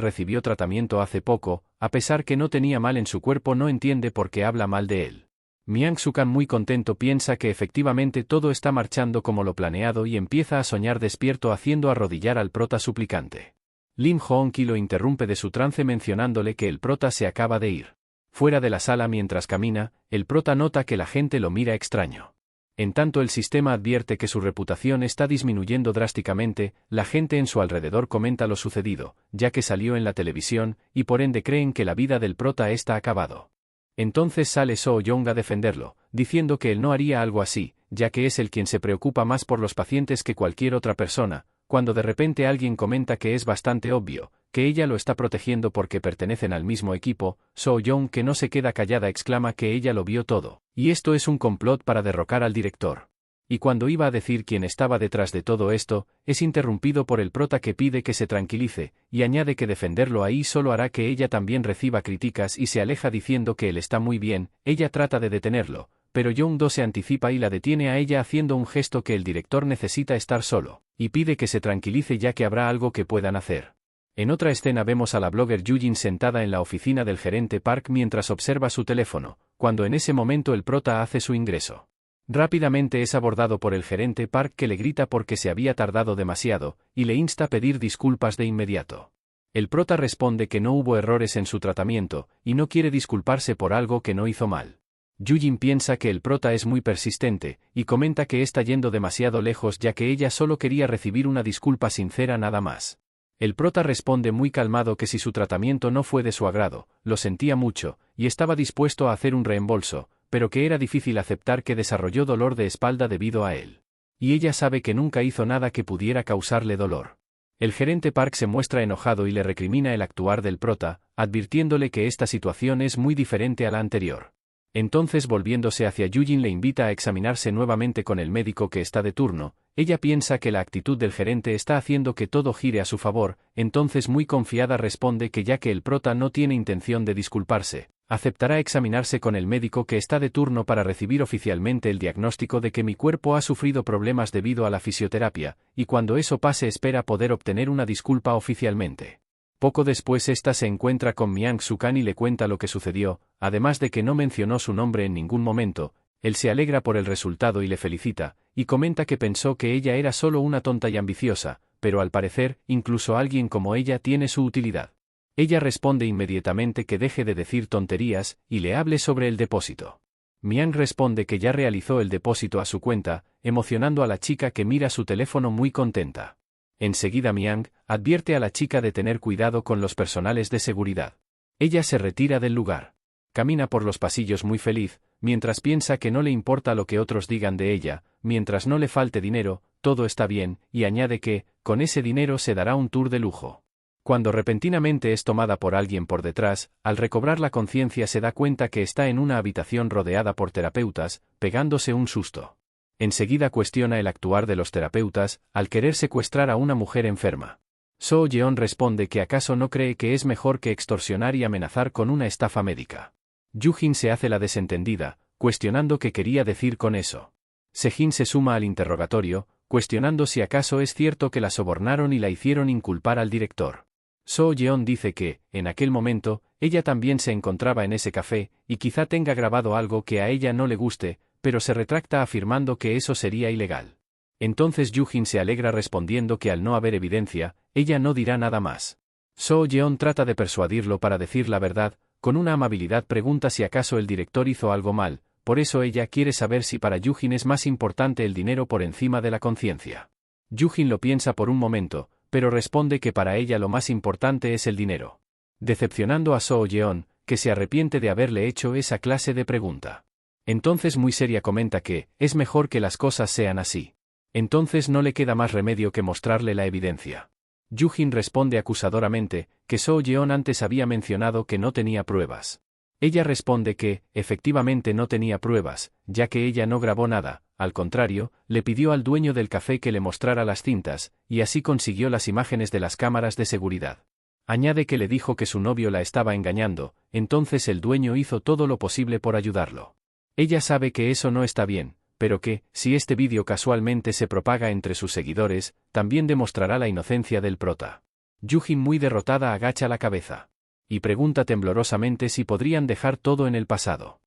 Speaker 2: recibió tratamiento hace poco, a pesar que no tenía mal en su cuerpo no entiende por qué habla mal de él. Miang Sukan muy contento piensa que efectivamente todo está marchando como lo planeado y empieza a soñar despierto haciendo arrodillar al prota suplicante. Lim Hoon-ki lo interrumpe de su trance mencionándole que el prota se acaba de ir. Fuera de la sala mientras camina, el prota nota que la gente lo mira extraño. En tanto el sistema advierte que su reputación está disminuyendo drásticamente, la gente en su alrededor comenta lo sucedido, ya que salió en la televisión, y por ende creen que la vida del prota está acabado. Entonces sale Soo Young a defenderlo, diciendo que él no haría algo así, ya que es él quien se preocupa más por los pacientes que cualquier otra persona, cuando de repente alguien comenta que es bastante obvio, que ella lo está protegiendo porque pertenecen al mismo equipo. Soo Young, que no se queda callada, exclama que ella lo vio todo, y esto es un complot para derrocar al director. Y cuando iba a decir quién estaba detrás de todo esto, es interrumpido por el prota que pide que se tranquilice, y añade que defenderlo ahí solo hará que ella también reciba críticas y se aleja diciendo que él está muy bien. Ella trata de detenerlo, pero Young-do se anticipa y la detiene a ella haciendo un gesto que el director necesita estar solo, y pide que se tranquilice ya que habrá algo que puedan hacer. En otra escena vemos a la blogger Yujin sentada en la oficina del gerente Park mientras observa su teléfono, cuando en ese momento el prota hace su ingreso. Rápidamente es abordado por el gerente Park que le grita porque se había tardado demasiado, y le insta a pedir disculpas de inmediato. El prota responde que no hubo errores en su tratamiento, y no quiere disculparse por algo que no hizo mal. Yujin piensa que el prota es muy persistente, y comenta que está yendo demasiado lejos ya que ella solo quería recibir una disculpa sincera nada más. El prota responde muy calmado que si su tratamiento no fue de su agrado, lo sentía mucho, y estaba dispuesto a hacer un reembolso, pero que era difícil aceptar que desarrolló dolor de espalda debido a él. Y ella sabe que nunca hizo nada que pudiera causarle dolor. El gerente Park se muestra enojado y le recrimina el actuar del prota, advirtiéndole que esta situación es muy diferente a la anterior. Entonces volviéndose hacia Yujin le invita a examinarse nuevamente con el médico que está de turno. Ella piensa que la actitud del gerente está haciendo que todo gire a su favor, entonces muy confiada responde que ya que el prota no tiene intención de disculparse, aceptará examinarse con el médico que está de turno para recibir oficialmente el diagnóstico de que mi cuerpo ha sufrido problemas debido a la fisioterapia, y cuando eso pase espera poder obtener una disculpa oficialmente. Poco después esta se encuentra con Miang Sukan y le cuenta lo que sucedió, además de que no mencionó su nombre en ningún momento. Él se alegra por el resultado y le felicita, y comenta que pensó que ella era solo una tonta y ambiciosa, pero al parecer, incluso alguien como ella tiene su utilidad. Ella responde inmediatamente que deje de decir tonterías, y le hable sobre el depósito. Miang responde que ya realizó el depósito a su cuenta, emocionando a la chica que mira su teléfono muy contenta. Enseguida Miang advierte a la chica de tener cuidado con los personales de seguridad. Ella se retira del lugar. Camina por los pasillos muy feliz, mientras piensa que no le importa lo que otros digan de ella, mientras no le falte dinero, todo está bien, y añade que, con ese dinero se dará un tour de lujo. Cuando repentinamente es tomada por alguien por detrás, al recobrar la conciencia se da cuenta que está en una habitación rodeada por terapeutas, pegándose un susto. Enseguida cuestiona el actuar de los terapeutas, al querer secuestrar a una mujer enferma. Soo Yeon responde que acaso no cree que es mejor que extorsionar y amenazar con una estafa médica. Yujin se hace la desentendida, cuestionando qué quería decir con eso. Sejin se suma al interrogatorio, cuestionando si acaso es cierto que la sobornaron y la hicieron inculpar al director. Soo Yeon dice que, en aquel momento, ella también se encontraba en ese café, y quizá tenga grabado algo que a ella no le guste, pero se retracta afirmando que eso sería ilegal. Entonces Yujin se alegra respondiendo que al no haber evidencia, ella no dirá nada más. Soo Yeon trata de persuadirlo para decir la verdad, con una amabilidad pregunta si acaso el director hizo algo mal, por eso ella quiere saber si para Yujin es más importante el dinero por encima de la conciencia. Yujin lo piensa por un momento, pero responde que para ella lo más importante es el dinero. Decepcionando a Soo Yeon, que se arrepiente de haberle hecho esa clase de pregunta. Entonces muy seria comenta que, es mejor que las cosas sean así. Entonces no le queda más remedio que mostrarle la evidencia. Yujin responde acusadoramente, que Soo Yeon antes había mencionado que no tenía pruebas. Ella responde que, efectivamente no tenía pruebas, ya que ella no grabó nada, al contrario, le pidió al dueño del café que le mostrara las cintas, y así consiguió las imágenes de las cámaras de seguridad. Añade que le dijo que su novio la estaba engañando, entonces el dueño hizo todo lo posible por ayudarlo. Ella sabe que eso no está bien, pero que, si este vídeo casualmente se propaga entre sus seguidores, también demostrará la inocencia del prota. Yujin, muy derrotada, agacha la cabeza y pregunta temblorosamente si podrían dejar todo en el pasado.